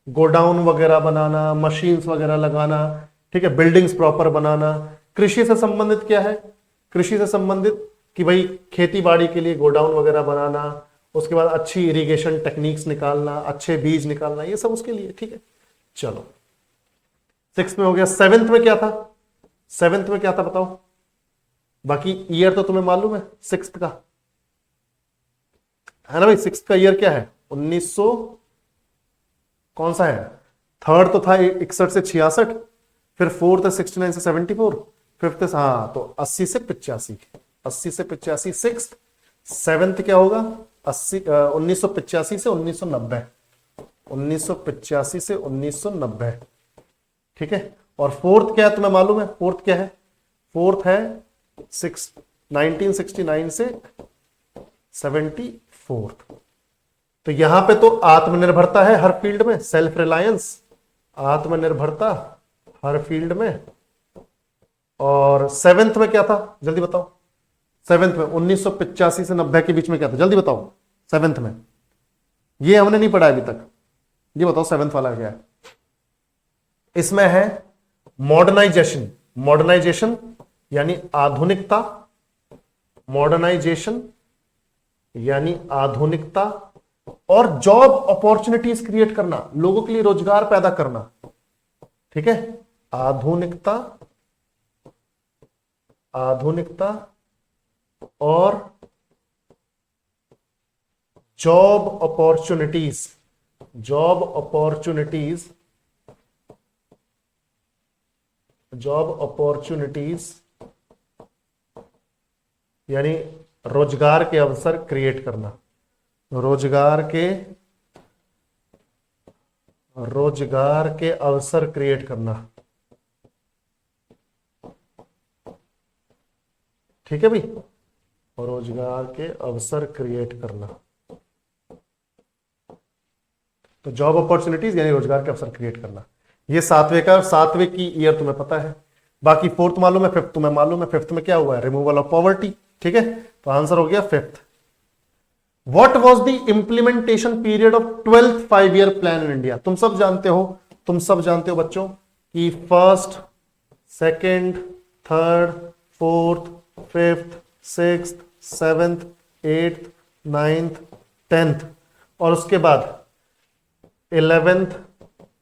गोडाउन वगैरह बनाना, मशीन्स वगैरह लगाना, ठीक है, बिल्डिंग्स प्रॉपर बनाना। कृषि से संबंधित क्या है? कृषि से संबंधित कि भाई खेती बाड़ी के लिए गोडाउन वगैरह बनाना, उसके बाद अच्छी इरिगेशन टेक्निक्स निकालना, अच्छे बीज निकालना, ये सब उसके लिए। ठीक है, चलो सिक्स्थ में हो गया। सेवेंथ में क्या था? सेवेंथ में क्या था बताओ? बाकी ईयर तो तुम्हें मालूम है सिक्स्थ का, है ना भाई? सिक्स्थ का ईयर क्या है? 1900 कौन सा है? थर्ड तो था 61 से 66, फिर फोर्थ है 69 से 74, फिफ्थ हाँ तो 80 से 85, 80 से 85 सिक्स्थ। सेवेंथ क्या होगा? 1985 से 1990, 1985 से 1990। ठीक है, और फोर्थ क्या है तुम्हें मालूम है? फोर्थ क्या है? फोर्थ है 1969 से 74। तो यहां पे तो आत्मनिर्भरता है हर फील्ड में, सेल्फ रिलायंस, आत्मनिर्भरता हर फील्ड में। और सेवेंथ में क्या था? जल्दी बताओ। सेवेंथ में 1985 से 90 के बीच में क्या था? जल्दी बताओ। सेवेंथ में ये हमने नहीं पढ़ा अभी तक, ये बताओ सेवेंथ वाला क्या है? इसमें है मॉडर्नाइजेशन। मॉडर्नाइजेशन यानी आधुनिकता, मॉडर्नाइजेशन यानी आधुनिकता, और जॉब अपॉर्चुनिटीज क्रिएट करना, लोगों के लिए रोजगार पैदा करना। ठीक है, आधुनिकता, आधुनिकता और job opportunities, job opportunities, job opportunities यानी रोजगार के अवसर क्रिएट करना, रोजगार के अवसर क्रिएट करना। ठीक है भाई, रोजगार के अवसर क्रिएट करना। तो जॉब अपॉर्चुनिटीज यानी रोजगार के अवसर क्रिएट करना, ये सातवें का, सातवें की ईयर तुम्हें पता है। बाकी फोर्थ मालूम है, फिफ्थ तुम्हें मालूम है। फिफ्थ में क्या हुआ है? Removal of poverty. ठीक है, तो आंसर हो गया fifth. What was the implementation period of 12th 5 year plan in India? तुम सब जानते हो, तुम सब जानते हो बच्चों कि first, second, third, fourth, fifth, sixth, seventh, eighth, ninth, 10th और उसके बाद 11th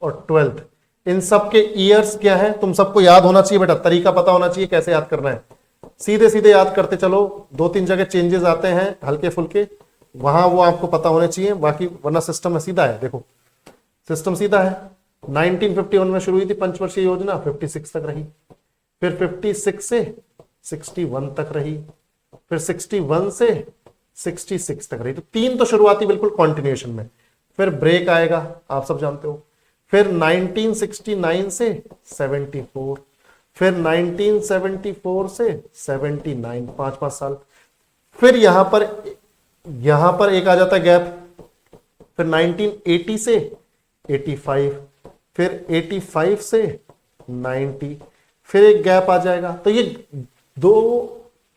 और 12th, इन सब के ईयर्स क्या है? तुम सबको याद होना चाहिए बेटा, तरीका पता होना चाहिए कैसे याद करना है। सीधे सीधे याद करते चलो, 2-3 जगह चेंजेस आते हैं हल्के फुल्के, वहां वो आपको पता होने चाहिए, बाकी वरना सिस्टम में सीधा है। देखो सिस्टम सीधा है। 1951 में शुरू हुई थी पंचवर्षीय योजना, 56 तक रही, फिर 56 से 61 तक रही, फिर 61 से 66 तक रही। तो 3 तो शुरुआती बिल्कुल कॉन्टिन्यूएशन में, फिर ब्रेक आएगा, आप सब जानते हो। फिर 1969 से 74, फिर 1974 से 79, 5-5 साल। फिर यहां पर एक आ जाता है गैप, फिर 1980 से 85, फिर 85 से 90, फिर एक गैप आ जाएगा। तो ये 2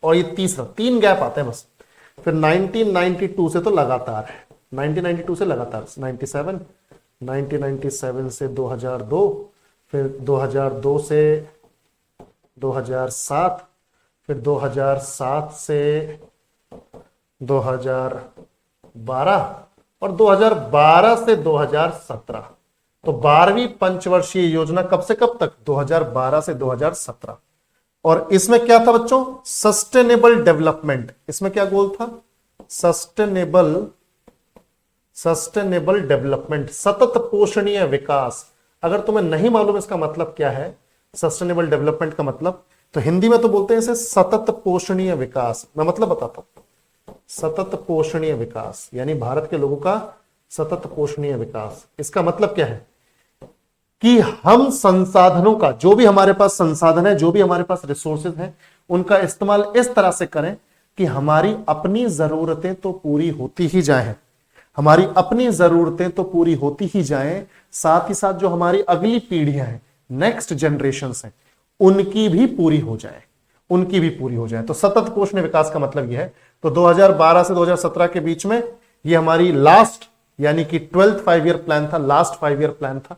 और ये तीसरा, 3 गैप आते हैं बस। फिर 1992 से तो लगातार है, 1992 से लगातार 97, 1997 से 2002, फिर 2002 से 2007, फिर 2007 से 2012 और 2012 से 2017। तो 12वीं पंचवर्षीय योजना कब से कब तक? 2012 से 2017। और इसमें क्या था बच्चों? Sustainable development. इसमें क्या गोल था? सस्टेनेबल डेवलपमेंट, सतत पोषणीय विकास। अगर तुम्हें नहीं मालूम इसका मतलब क्या है, सस्टेनेबल डेवलपमेंट का मतलब, तो हिंदी में तो बोलते हैं इसे सतत पोषणीय विकास। मैं मतलब बताता हूं। सतत पोषणीय विकास यानी भारत के लोगों का सतत पोषणीय विकास। इसका मतलब क्या है कि हम संसाधनों का, जो भी हमारे पास संसाधन है, जो भी हमारे पास रिसोर्सेज हैं, उनका इस्तेमाल इस तरह से करें कि हमारी अपनी जरूरतें तो पूरी होती ही जाएं, हमारी अपनी जरूरतें तो पूरी होती ही जाएं, साथ ही साथ जो हमारी अगली पीढ़ियां हैं, नेक्स्ट जनरेशंस हैं, उनकी भी पूरी हो जाए, उनकी भी पूरी हो जाए। तो सतत पोषणीय विकास का मतलब यह है। तो 2012 से 2017 के बीच में ये हमारी लास्ट यानी कि 12th 5 ईयर प्लान था, लास्ट 5 ईयर प्लान था,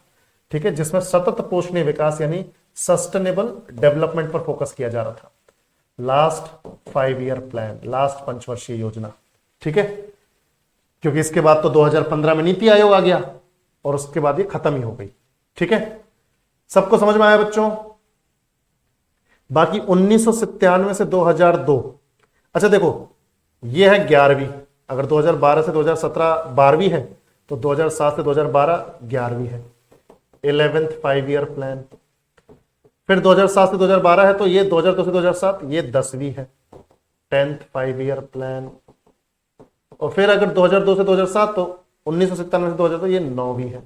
ठीक है, जिसमें सतत पोषणीय विकास यानी सस्टेनेबल डेवलपमेंट पर फोकस किया जा रहा था। लास्ट 5 ईयर प्लान, लास्ट पंचवर्षीय योजना, ठीक है, क्योंकि इसके बाद तो 2015 में नीति आयोग आ गया और उसके बाद ये खत्म ही हो गई। ठीक है, सबको समझ में आया बच्चों? बाकी 1997 से 2002, अच्छा देखो ये है 11वीं, अगर 2012 से 2017 12वीं है तो 2007 से 2012 11वीं है, 11th 5 ईयर प्लान। फिर 2007 से 2012 है तो ये 2002 से 2007 ये 10वीं है, 10th 5 ईयर प्लान। और फिर अगर 2002 से 2007 तो 1997 से 2002 ये 9वीं है।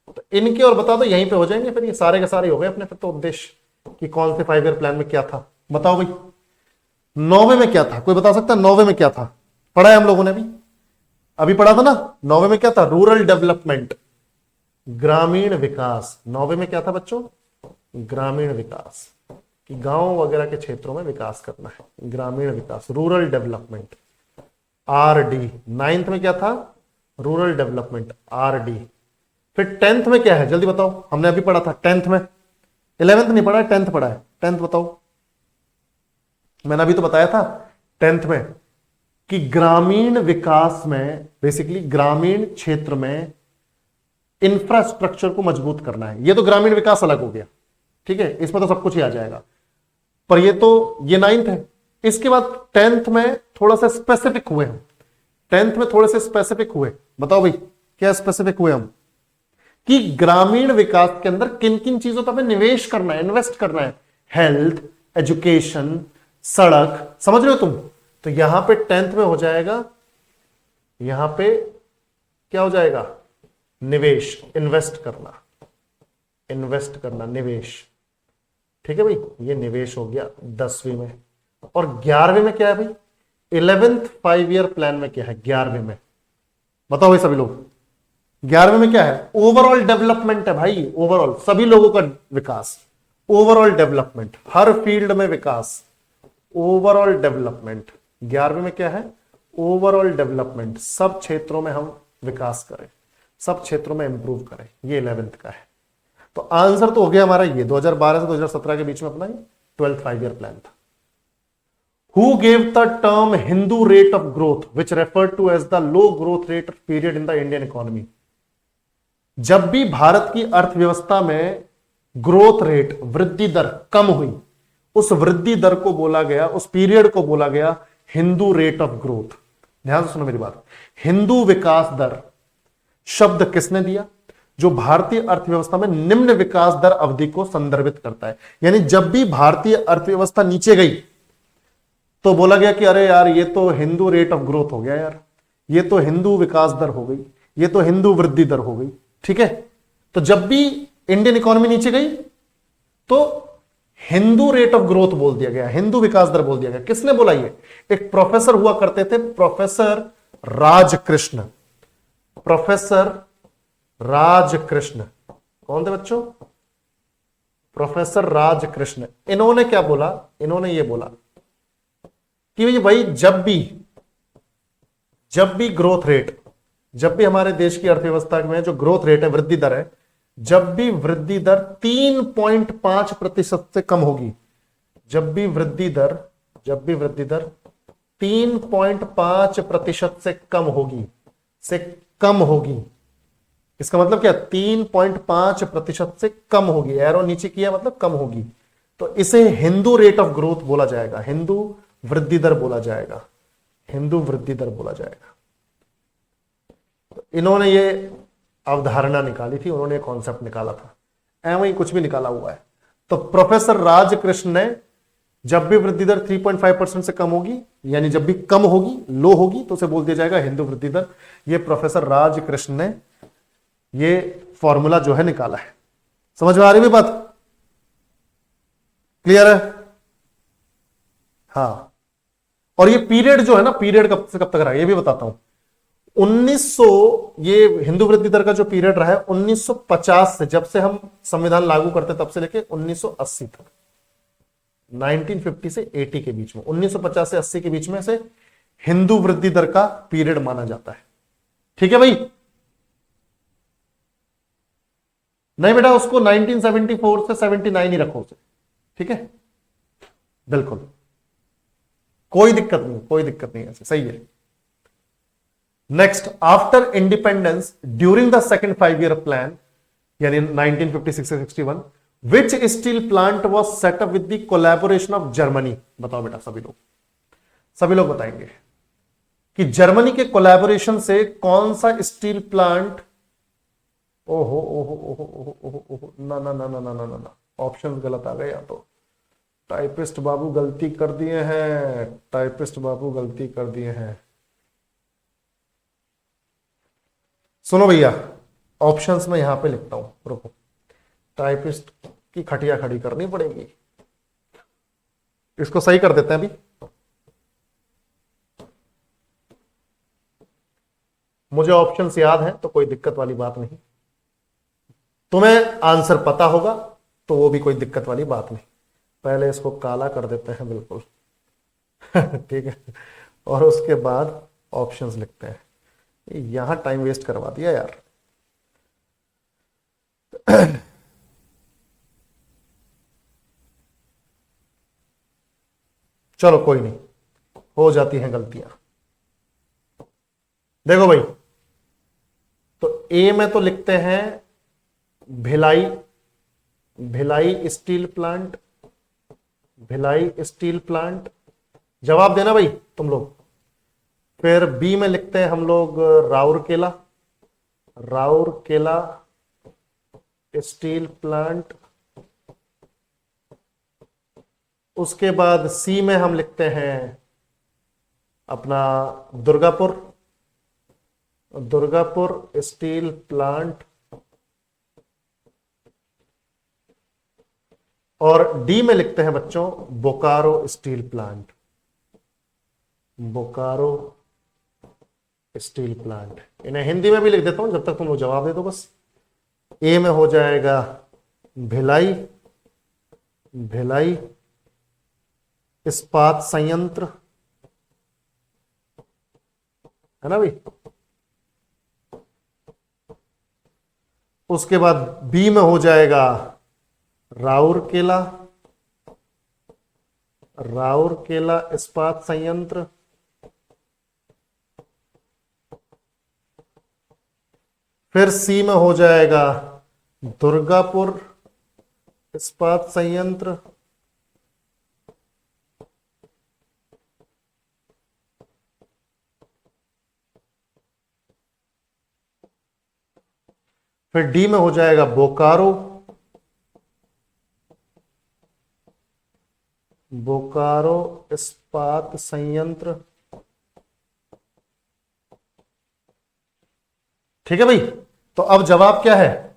तो इनके और बता दो यहीं पे हो जाएंगे, फिर ये सारे के सारे हो गए अपने। फिर तो उद्देश्य कि कौन से 5 ईयर प्लान में क्या था, बताओ भाई। 9वें में क्या था, कोई बता सकता है? 9वें में क्या था? पढ़ा है हम लोगों ने अभी पढ़ा था ना। 9वें में क्या था? रूरल डेवलपमेंट, ग्रामीण विकास। 9वें में क्या था बच्चों? ग्रामीण विकास, कि गांव वगैरह के क्षेत्रों में विकास करना है, ग्रामीण विकास, रूरल डेवलपमेंट, आरडी। 9th में क्या था? Rural development, RD. फिर 10th में क्या है, जल्दी बताओ, हमने अभी पढ़ा था 10th में। 11th नहीं पढ़ा है, 10th पढ़ा है। 10th बताओ, मैंने अभी तो बताया था 10th में कि ग्रामीण विकास में, बेसिकली ग्रामीण क्षेत्र में इंफ्रास्ट्रक्चर को मजबूत करना है। ये तो ग्रामीण विकास अलग हो गया, ठीक है, इसमें तो सब कुछ ही आ जाएगा, पर ये 9th है। इसके बाद 10th में थोड़ा सा स्पेसिफिक हुए हम, 10th में थोड़े से स्पेसिफिक हुए। बताओ भाई क्या स्पेसिफिक हुए हम, कि ग्रामीण विकास के अंदर किन किन चीजों पर हमें निवेश करना है, इन्वेस्ट करना है। हेल्थ, एजुकेशन, सड़क, समझ रहे हो तुम? तो यहां पे 10th में हो जाएगा, यहां पे क्या हो जाएगा? निवेश, इन्वेस्ट करना, इन्वेस्ट करना, निवेश। ठीक है भाई, ये निवेश हो गया 10वीं में। और 11वें में क्या है भाई? 11th 5 ईयर प्लान में क्या है 11वें में? बताओ भाई सभी लोग, 11वें में क्या है? ओवरऑल डेवलपमेंट है भाई, ओवरऑल सभी लोगों का विकास, ओवरऑल डेवलपमेंट, हर फील्ड में विकास, ओवरऑल डेवलपमेंट। 11वें में क्या है? ओवरऑल डेवलपमेंट, सब क्षेत्रों में हम विकास करें, सब क्षेत्रों में इंप्रूव करें, ये 11th का है। तो आंसर तो हो गया हमारा ये 2012 से 2017 के बीच में अपना 12th 5 ईयर प्लान था। Who gave the term Hindu rate of growth, which referred to as the low growth rate period in the Indian economy? जब भी भारत की अर्थव्यवस्था में ग्रोथ रेट, वृद्धि दर कम हुई, उस वृद्धि दर को बोला गया, उस पीरियड को बोला गया हिंदू रेट ऑफ ग्रोथ। ध्यान से सुनो मेरी बात। हिंदू विकास दर शब्द किसने दिया? जो भारतीय अर्थव्यवस्था में निम्न विकास दर अवधि को संदर्भित करता है। यानी जब भी भारतीय अर्थव्यवस्था नीचे गई तो बोला गया कि अरे यार ये तो हिंदू रेट ऑफ ग्रोथ हो गया यार, ये तो हिंदू विकास दर हो गई, ये तो हिंदू वृद्धि दर हो गई। ठीक है, तो जब भी इंडियन इकोनॉमी नीचे गई तो हिंदू रेट ऑफ ग्रोथ बोल दिया गया, हिंदू विकास दर बोल दिया गया। किसने बोला? ये एक प्रोफेसर हुआ करते थे, प्रोफेसर राजकृष्ण। प्रोफेसर राजकृष्ण कौन थे बच्चों? प्रोफेसर राजकृष्ण। इन्होंने क्या बोला? इन्होंने ये बोला कि भाई जब भी ग्रोथ रेट, जब भी हमारे देश की अर्थव्यवस्था में जो ग्रोथ रेट है, वृद्धि दर है, जब भी वृद्धि दर 3.5% से कम होगी, जब भी वृद्धि दर 3.5% से कम होगी, इसका मतलब क्या? 3.5% से कम होगी, एरो नीचे किया मतलब कम होगी, तो इसे हिंदू रेट ऑफ ग्रोथ बोला जाएगा, हिंदू वृद्धि दर बोला जाएगा, हिंदू वृद्धि दर बोला जाएगा। तो इन्होंने ये अवधारणा निकाली थी, उन्होंने कॉन्सेप्ट निकाला था, एवं ही कुछ भी निकाला हुआ है। तो प्रोफेसर राजकृष्ण ने जब भी वृद्धि दर 3.5% से कम होगी, यानी जब भी कम होगी, लो होगी, तो उसे बोल दिया जाएगा हिंदू वृद्धि दर। ये प्रोफेसर राजकृष्ण ने ये फॉर्मूला जो है निकाला है। समझ में आ रही है बात? क्लियर है? हाँ। और ये पीरियड जो है ना, पीरियड कब से कब तक रहा है ये भी बताता हूं। 1900, ये हिंदू वृद्धि दर का जो पीरियड रहा है 1950 से, जब से हम संविधान लागू करते तब से लेके 1980 तक, 1950 से 80 के बीच में, 1950 से 80 के बीच में से हिंदू वृद्धि दर का पीरियड माना जाता है। ठीक है भाई? नहीं बेटा, उसको 1974 से 79 ही रखो उसे। ठीक है, बिल्कुल कोई दिक्कत नहीं, कोई दिक्कत नहीं, ऐसे सही है। Next, after independence during the second 5 year plan, यानी 1956 से 61, which steel plant was set up with the collaboration of Germany? बताओ बेटा, सभी लोग बताएंगे कि जर्मनी के कोलैबोरेशन से कौन सा स्टील प्लांट। ओहो ओहो ओहो ओहो ओहो ओहो, ना ना ना ना ना ना ना, ऑप्शन गलत आ गए। या तो टाइपिस्ट बाबू गलती कर दिए हैं, टाइपिस्ट बाबू गलती कर दिए हैं। सुनो भैया, ऑप्शंस में यहां पे लिखता हूं, रुको, टाइपिस्ट की खटिया खड़ी करनी पड़ेगी, इसको सही कर देते हैं अभी। मुझे ऑप्शंस याद है तो कोई दिक्कत वाली बात नहीं, तुम्हें आंसर पता होगा तो वो भी कोई दिक्कत वाली बात नहीं। पहले इसको काला कर देते हैं बिल्कुल ठीक है, और उसके बाद ऑप्शंस लिखते हैं। यहां टाइम वेस्ट करवा दिया यार चलो कोई नहीं, हो जाती हैं गलतियां। देखो भाई, तो ए में तो लिखते हैं Bhilai, Bhilai steel plant, Bhilai steel plant, जवाब देना भाई तुम लोग। फिर बी में लिखते हैं हम लोग राउरकेला, राउरकेला स्टील प्लांट। उसके बाद सी में हम लिखते हैं अपना दुर्गापुर, दुर्गापुर स्टील प्लांट। और डी में लिखते हैं बच्चों Bokaro steel plant, Bokaro steel plant. इन्हें हिंदी में भी लिख देता हूं जब तक तुम लोग जवाब दे दो बस। ए में हो जाएगा भिलाई, भिलाई इस्पात संयंत्र, है ना भाई। उसके बाद बी में हो जाएगा राउरकेला, राउरकेला इस्पात संयंत्र। फिर सी में हो जाएगा दुर्गापुर इस्पात संयंत्र। फिर डी में हो जाएगा बोकारो, बोकारो इस्पात संयंत्र। ठीक है भाई, तो अब जवाब क्या है,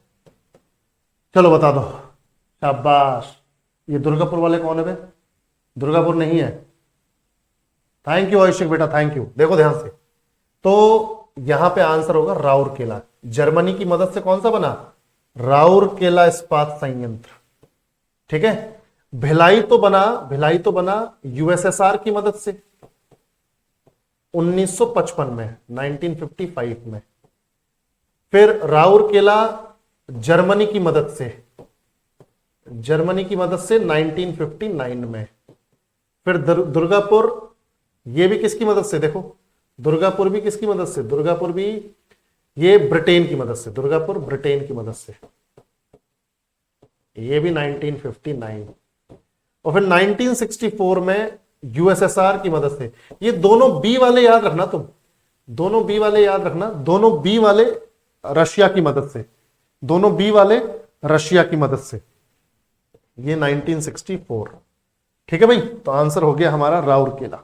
चलो बता दो। शाबाश, ये दुर्गापुर वाले कौन है बे? दुर्गापुर नहीं है। थैंक यू अभिषेक बेटा, थैंक यू। देखो ध्यान से, तो यहां पे आंसर होगा राउरकेला। जर्मनी की मदद से कौन सा बना? राउरकेला इस्पात संयंत्र। ठीक है, भिलाई तो बना यूएसएसआर की मदद से 1955 में, 1955 में। फिर राउरकेला जर्मनी की मदद से 1959 में। फिर दुर्गापुर, ये भी किसकी मदद से? देखो दुर्गापुर भी किसकी मदद से? दुर्गापुर भी ये ब्रिटेन की मदद से, दुर्गापुर ब्रिटेन की मदद से, ये भी 1959। और फिर 1964 में यूएसएसआर की मदद से। ये दोनों बी वाले याद रखना तुम, दोनों बी वाले याद रखना, दोनों बी वाले रशिया की मदद से, दोनों बी वाले रशिया की मदद से, ये 1964। ठीक है भाई, तो आंसर हो गया हमारा राउरकेला।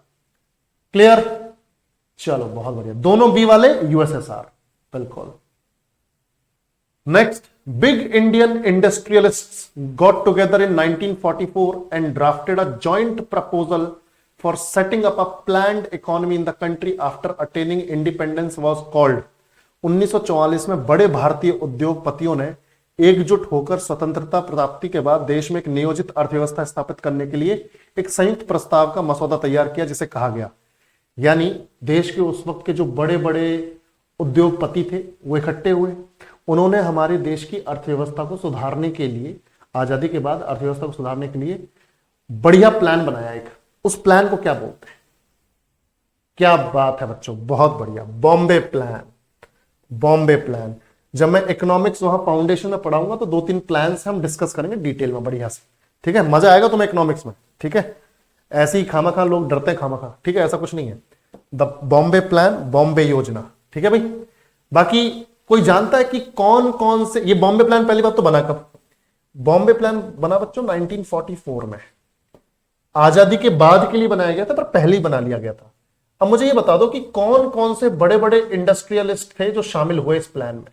क्लियर? चलो बहुत बढ़िया, दोनों बी वाले यूएसएसआर, बिल्कुल। Next, big Indian industrialists got together in 1944 and drafted a joint proposal for setting up a planned economy in the country after attaining independence was called। 1944 में बड़े भारतीय उद्योगपतियों ने एकजुट होकर स्वतंत्रता प्राप्ति के बाद देश में एक नियोजित अर्थव्यवस्था स्थापित करने के लिए एक संयुक्त प्रस्ताव का मसौदा तैयार किया, जिसे कहा गया, यानी देश के उस वक्त के जो बड़े बड़े उद्योगपति थे वो इकट्ठे हुए, उन्होंने हमारे देश की अर्थव्यवस्था को सुधारने के लिए, आजादी के बाद अर्थव्यवस्था को सुधारने के लिए बढ़िया प्लान बनाया एक। उस प्लान को क्या बोलते हैं? क्या बात है बच्चों, बहुत बढ़िया, बॉम्बे प्लान। बॉम्बे प्लान, जब मैं इकोनॉमिक्स वहां फाउंडेशन में पढ़ाऊंगा तो 2-3 प्लान हम डिस्कस करेंगे डिटेल में बढ़िया से। ठीक है, मजा आएगा तुम्हें इकोनॉमिक्स में। ठीक है, ऐसे ही खामा लोग डरते हैं खामा। ठीक है, ऐसा कुछ नहीं है। द बॉम्बे प्लान, बॉम्बे योजना। ठीक है भाई, बाकी कोई जानता है कि कौन कौन से, ये बॉम्बे प्लान पहली बात तो बना कब? बॉम्बे प्लान बना बच्चों 1944 में, आजादी के बाद के लिए बनाया गया था, पर पहले ही बना लिया गया था। अब मुझे ये बता दो कि कौन कौन से बड़े बड़े इंडस्ट्रियलिस्ट थे जो शामिल हुए इस प्लान में?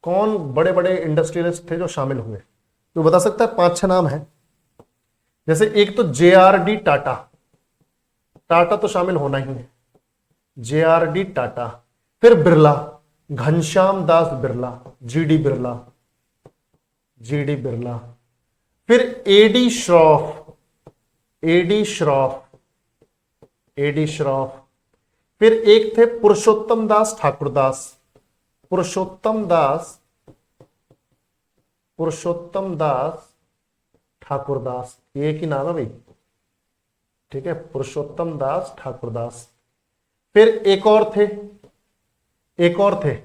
कौन बड़े बड़े इंडस्ट्रियलिस्ट थे जो शामिल हुए? तो बता सकता है? 5-6 नाम है। जैसे एक तो JRD टाटा, टाटा तो शामिल होना ही है, JRD टाटा। फिर बिरला, घनश्याम दास बिरला, GD बिरला, GD बिरला। फिर AD Shroff, AD Shroff, AD Shroff. फिर एक थे पुरुषोत्तम दास ठाकुरदास, पुरुषोत्तम दास, पुरुषोत्तम दास ठाकुरदास, ये एक ही नाम है भाई। ठीक है, पुरुषोत्तम दास ठाकुरदास। फिर एक और थे, एक और थे,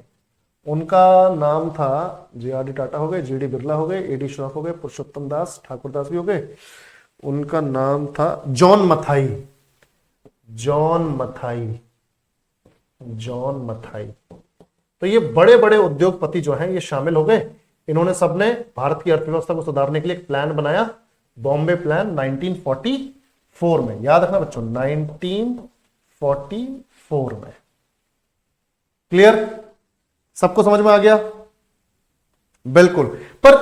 उनका नाम था, JRD टाटा हो गए, GD बिरला हो गए, AD श्रॉफ हो गए, पुरुषोत्तम दास ठाकुरदास भी हो गए, उनका नाम था John Mathai, John Mathai, John Mathai. तो ये बड़े बड़े उद्योगपति जो हैं ये शामिल हो गए। इन्होंने सबने भारत की अर्थव्यवस्था को सुधारने के लिए एक प्लान बनाया, बॉम्बे प्लान 1944 में। याद रखना बच्चों, 1944 में। क्लियर? सबको समझ में आ गया? बिल्कुल। पर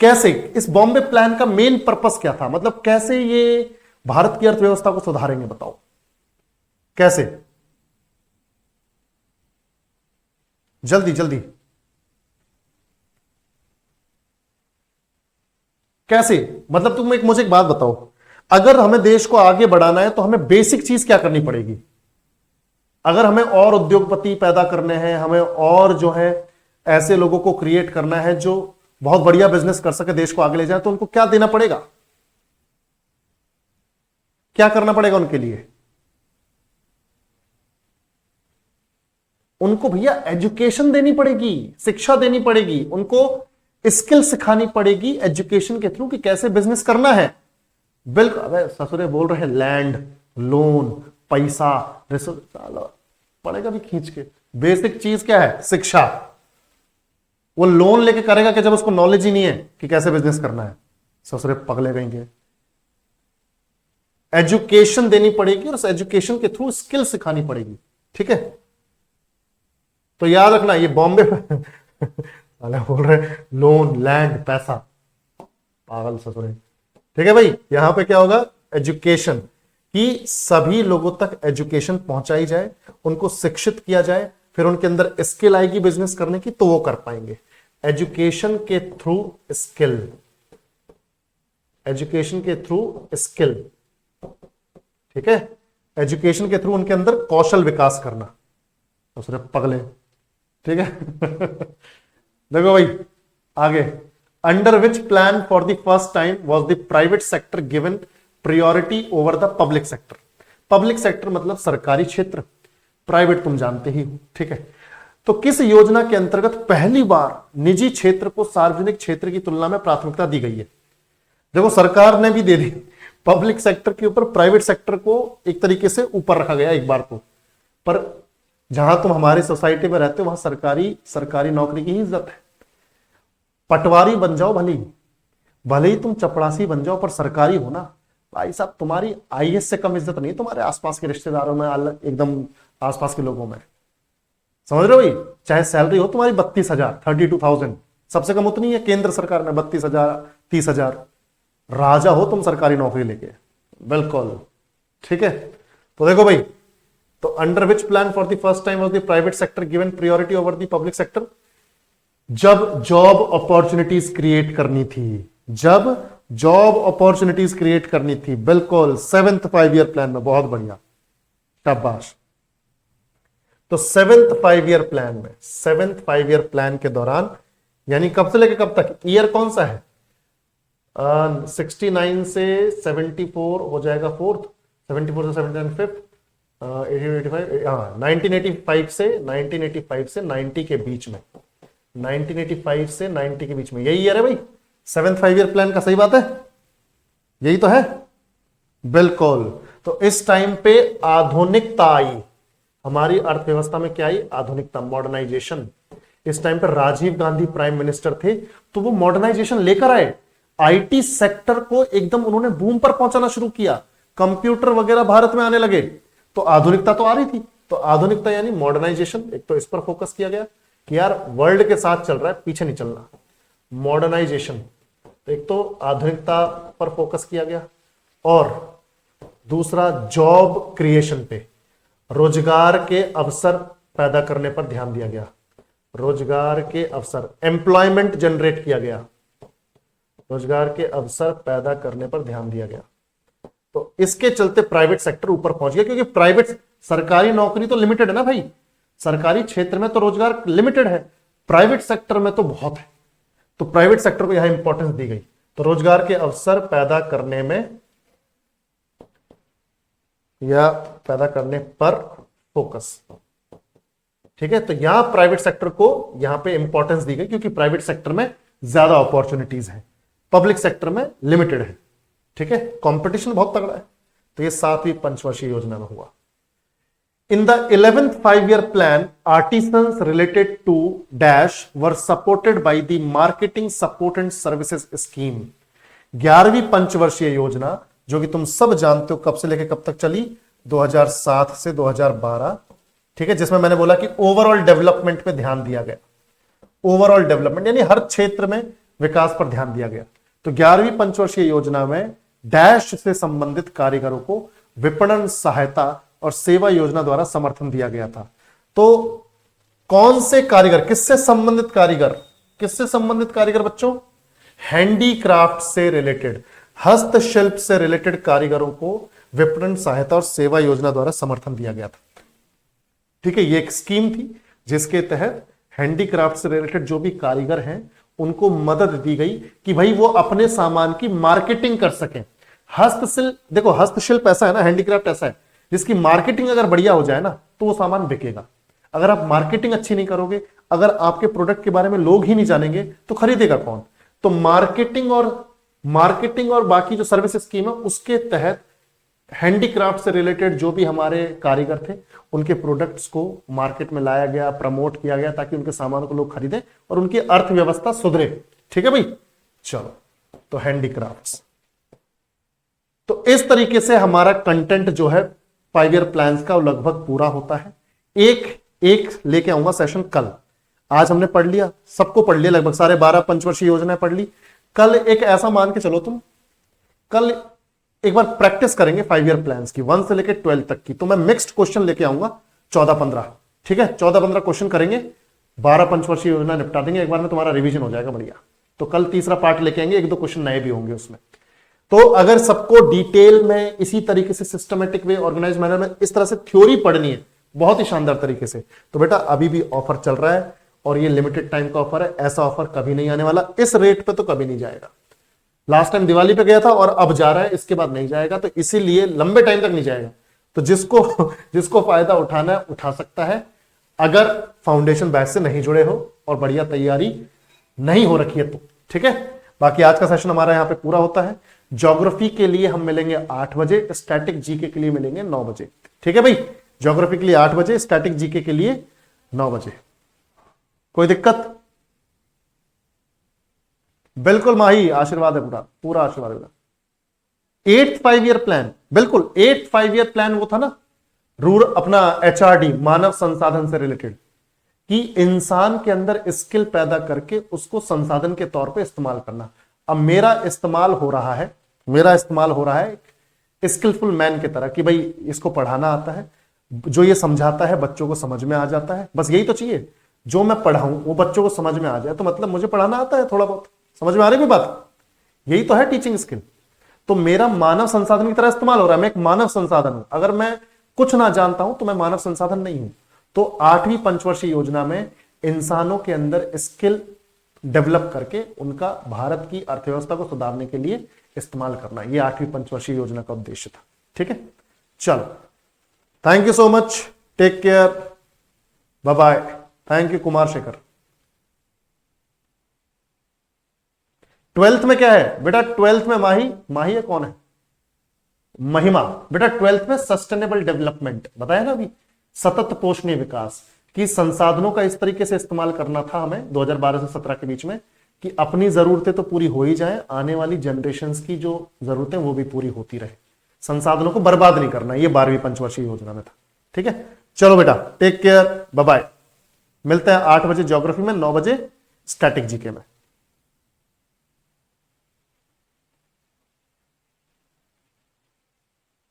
कैसे, इस बॉम्बे प्लान का मेन पर्पस क्या था? मतलब कैसे ये भारत की अर्थव्यवस्था को सुधारेंगे, बताओ कैसे? जल्दी जल्दी, कैसे? मतलब तुम मुझे एक बात बताओ, अगर हमें देश को आगे बढ़ाना है तो हमें बेसिक चीज क्या करनी पड़ेगी? अगर हमें और उद्योगपति पैदा करने हैं, हमें और जो है ऐसे लोगों को क्रिएट करना है जो बहुत बढ़िया बिजनेस कर सके, देश को आगे ले जाए, तो उनको क्या देना पड़ेगा? क्या करना पड़ेगा उनके लिए? उनको भैया एजुकेशन देनी पड़ेगी, शिक्षा देनी पड़ेगी, उनको स्किल सिखानी पड़ेगी एजुकेशन के थ्रू कि कैसे बिजनेस करना है। बिल्कुल। अबे ससुरे बोल रहे हैं लैंड, लोन, पैसा, रिसोर्स, पड़ेगा भी खींच के। बेसिक चीज क्या है? शिक्षा। वो लोन लेके करेगा कि जब उसको नॉलेज ही नहीं है कि कैसे बिजनेस करना है? ससुरे पगले कहेंगे। एजुकेशन देनी पड़ेगी और उस एजुकेशन के थ्रू स्किल सिखानी पड़ेगी। ठीक है, तो याद रखना ये बॉम्बे साले बोल रहे लोन लैंड पैसा, पागल ससुरे। ठीक है भाई, यहां पे क्या होगा, एजुकेशन, कि सभी लोगों तक एजुकेशन पहुंचाई जाए, उनको शिक्षित किया जाए, फिर उनके अंदर स्किल आएगी बिजनेस करने की तो वो कर पाएंगे। एजुकेशन के थ्रू स्किल, एजुकेशन के थ्रू स्किल। ठीक है, एजुकेशन के थ्रू उनके अंदर कौशल विकास करना, दूसरे पगले। ठीक है देखो भाई आगे, under which plan for the first time was the private sector given priority over the public sector. Public sector मतलब सरकारी क्षेत्र, प्राइवेट तुम जानते ही हो। ठीक है, तो किस योजना के अंतर्गत पहली बार निजी क्षेत्र को सार्वजनिक क्षेत्र की तुलना में प्राथमिकता दी गई है? देखो सरकार ने भी दे दी, पब्लिक सेक्टर के ऊपर प्राइवेट सेक्टर को एक तरीके से ऊपर रखा गया एक बार तो, पर जहां तुम हमारी सोसाइटी में रहते हो वहां सरकारी नौकरी की ही इज्जत है। पटवारी बन जाओ भले ही तुम चपड़ासी बन जाओ, पर सरकारी हो ना भाई साहब, तुम्हारी आईएएस से कम इज्जत नहीं तुम्हारे आसपास के रिश्तेदारों में, अलग एकदम आसपास के लोगों में। समझ रहे हो भाई, चाहे सैलरी हो तुम्हारी 32,000 32,000, सबसे कम उतनी है केंद्र सरकार में, 32,000 30,000, राजा हो तुम सरकारी नौकरी लेके, बिल्कुल। ठीक है, तो देखो भाई, तो under which plan for the first time was the private sector given priority over the public sector? जब जॉब अपॉर्चुनिटीज क्रिएट करनी थी, जब जॉब अपॉर्चुनिटीज क्रिएट करनी थी, बिल्कुल 7th 5 ईयर प्लान में। बहुत बढ़िया, शाबाश। तो 7th 5 ईयर प्लान में, 7th 5 ईयर प्लान के दौरान, यानी कब से लेकर कब तक, ईयर कौन सा है, 69 से 74 हो जाएगा फोर्थ, 74 से 79 फिफ्थ, 1985 से 90 के बीच में, 1985 से 90 के बीच में, यही ईयर है भाई 7th 5 ईयर प्लान का। सही बात है, यही तो है, बिल्कुल। तो इस टाइम पे आधुनिकता आई हमारी अर्थव्यवस्था में, क्या आई, आधुनिकता, मॉडर्नाइजेशन। इस टाइम पे राजीव गांधी प्राइम मिनिस्टर थे, तो वो मॉडर्नाइजेशन लेकर आए, आईटी सेक्टर को एकदम उन्होंने बूम पर पहुंचाना शुरू किया, कंप्यूटर वगैरह भारत में आने लगे, तो आधुनिकता तो आ रही थी। तो आधुनिकता यानी मॉडर्नाइजेशन, एक तो इस पर फोकस किया गया कि यार वर्ल्ड के साथ चल रहा है, पीछे नहीं चलना, मॉडर्नाइजेशन। तो एक तो आधुनिकता पर फोकस किया गया, और दूसरा जॉब क्रिएशन पे, रोजगार के अवसर पैदा करने पर ध्यान दिया गया, रोजगार के अवसर, एम्प्लॉयमेंट जनरेट किया गया, रोजगार के अवसर पैदा करने पर ध्यान दिया गया। तो इसके चलते प्राइवेट सेक्टर ऊपर पहुंच गया, क्योंकि प्राइवेट, सरकारी नौकरी तो लिमिटेड है ना भाई, सरकारी क्षेत्र में तो रोजगार लिमिटेड है, प्राइवेट सेक्टर में तो बहुत है, तो प्राइवेट सेक्टर को यहां इंपॉर्टेंस दी गई। तो रोजगार के अवसर पैदा करने में या पैदा करने पर फोकस। ठीक है, तो यहां प्राइवेट सेक्टर को यहां पे इंपॉर्टेंस दी गई, क्योंकि प्राइवेट सेक्टर में ज्यादा अपॉर्चुनिटीज है, पब्लिक सेक्टर में लिमिटेड है। ठीक है, कंपटीशन बहुत तगड़ा है। तो ये 7वीं पंचवर्षीय योजना में हुआ। In the 11th 5 year plan, artisans related to dash were supported by the marketing support and services scheme. 11वीं पंचवर्षीय योजना, जो कि तुम सब जानते हो कब से लेकर कब तक चली, 2007 से 2012। ठीक है, जिसमें मैंने बोला कि ओवरऑल डेवलपमेंट पे ध्यान दिया गया, ओवरऑल डेवलपमेंट यानी हर क्षेत्र में विकास पर ध्यान दिया गया। तो 11वीं पंचवर्षीय योजना में डैश से संबंधित कारीगरों को विपणन सहायता और सेवा योजना द्वारा समर्थन दिया गया था। तो कौन से कारीगर, किससे संबंधित कारीगर, किससे संबंधित कारीगर बच्चों, हैंडीक्राफ्ट से रिलेटेड, हस्तशिल्प से रिलेटेड कारीगरों को विपणन सहायता और सेवा योजना द्वारा समर्थन दिया गया था। ठीक है, ये एक स्कीम थी जिसके तहत हैंडीक्राफ्ट से रिलेटेड जो भी कारीगर हैं उनको मदद दी गई कि भाई वो अपने सामान की मार्केटिंग कर सकें। हस्तशिल्प, देखो हस्तशिल्प ऐसा है ना, हैंडीक्राफ्ट ऐसा है जिसकी मार्केटिंग अगर बढ़िया हो जाए ना तो वो सामान बिकेगा। अगर आप मार्केटिंग अच्छी नहीं करोगे, अगर आपके प्रोडक्ट के बारे में लोग ही नहीं जानेंगे तो खरीदेगा कौन। तो मार्केटिंग और बाकी जो सर्विस स्कीम है उसके तहत हैंडीक्राफ्ट से रिलेटेड जो भी हमारे कारीगर थे उनके प्रोडक्ट्स को मार्केट में लाया गया, प्रमोट किया गया, ताकि उनके सामानों को लोग खरीदें और उनकी अर्थव्यवस्था सुधरे। ठीक है भाई, चलो, तो हैंडीक्राफ्ट्स। तो इस तरीके से हमारा कंटेंट जो है 5 ईयर प्लान्स का लगभग पूरा होता है। एक एक लेके आऊंगा सेशन कल। आज हमने पढ़ लिया, सबको पढ़ लिया, लगभग सारे 12 पंचवर्षीय योजनाएं पढ़ ली। कल एक ऐसा मान के चलो, तुम कल एक बार प्रैक्टिस करेंगे 5 ईयर प्लान्स की 1 से लेकर 12 तक की। तो मैं मिक्स्ड क्वेश्चन लेके आऊंगा 14-15, ठीक है, 14-15 क्वेश्चन करेंगे, 12 पंचवर्षीय योजना निपटा देंगे एक बार में, तुम्हारा रिवीजन हो जाएगा बढ़िया। तो कल तीसरा पार्ट लेके आएंगे, 1-2 क्वेश्चन नए भी होंगे उसमें। तो अगर सबको डिटेल में इसी तरीके से सिस्टमेटिक वे, ऑर्गेनाइज मैनर में इस तरह से थ्योरी पढ़नी है बहुत ही शानदार तरीके से, तो बेटा अभी भी ऑफर चल रहा है और ये लिमिटेड टाइम का ऑफर है। ऐसा ऑफर कभी नहीं आने वाला, इस रेट पे तो कभी नहीं जाएगा। लास्ट टाइम दिवाली पे गया था और अब जा रहा है, इसके बाद नहीं जाएगा, तो इसीलिए लंबे टाइम तक नहीं जाएगा। तो जिसको फायदा उठाना है उठा सकता है, अगर फाउंडेशन बैच से नहीं जुड़े हो और बढ़िया तैयारी नहीं हो रखी है तो, ठीक है। बाकी आज का सेशन हमारा यहां पे पूरा होता है। ज्योग्राफी के लिए हम मिलेंगे 8 बजे, स्टैटिक जीके के लिए मिलेंगे 9 बजे, ठीक है भाई। ज्योग्राफी के लिए 8 बजे, स्टैटिक जीके के लिए 9 बजे। कोई दिक्कत? बिल्कुल माही, आशीर्वाद है, पूरा पूरा आशीर्वाद है। 8 5 ईयर प्लान, बिल्कुल 8 5 ईयर प्लान वो था ना, रूरल अपना एचआरडी, मानव संसाधन से रिलेटेड, कि इंसान के अंदर स्किल पैदा करके उसको संसाधन के तौर पे इस्तेमाल करना। अब मेरा इस्तेमाल हो रहा है स्किलफुल मैन की तरह, कि भाई इसको पढ़ाना आता है, जो ये समझाता है बच्चों को समझ में आ जाता है, बस यही तो चाहिए। जो मैं पढ़ाऊं वो बच्चों को समझ में आ जाए, तो मतलब मुझे पढ़ाना आता है थोड़ा बहुत। समझ में आ रही है बात? यही तो है टीचिंग स्किल। तो मेरा मानव संसाधन की तरह इस्तेमाल हो रहा है, मैं एक मानव संसाधन हूं। अगर मैं कुछ ना जानता हूं तो मैं मानव संसाधन नहीं हूं। तो 8वीं पंचवर्षीय योजना में इंसानों के अंदर स्किल डेवलप करके उनका भारत की अर्थव्यवस्था को सुधारने के लिए इस्तेमाल करना, यह 8वीं पंचवर्षीय योजना का उद्देश्य था, ठीक है। चलो, thank you so much, take care, bye bye. Thank you Kumar Shekhar. 12th में क्या है बेटा? 12th में माही है, कौन है? महिमा। बेटा 12th में सस्टेनेबल डेवलपमेंट बताया ना अभी, सतत पोषणीय विकास, कि संसाधनों का इस तरीके से इस्तेमाल करना था हमें 2012 से 17 के बीच में, कि अपनी जरूरतें तो पूरी हो ही जाए, आने वाली जनरेशंस की जो जरूरतें वो भी पूरी होती रहे, संसाधनों को बर्बाद नहीं करना। ये 12वीं पंचवर्षीय योजना में था, ठीक है। चलो बेटा, टेक केयर, बाय बाय। मिलते हैं 8 बजे ज्योग्राफी में, 9 बजे स्टैटिक जीके में।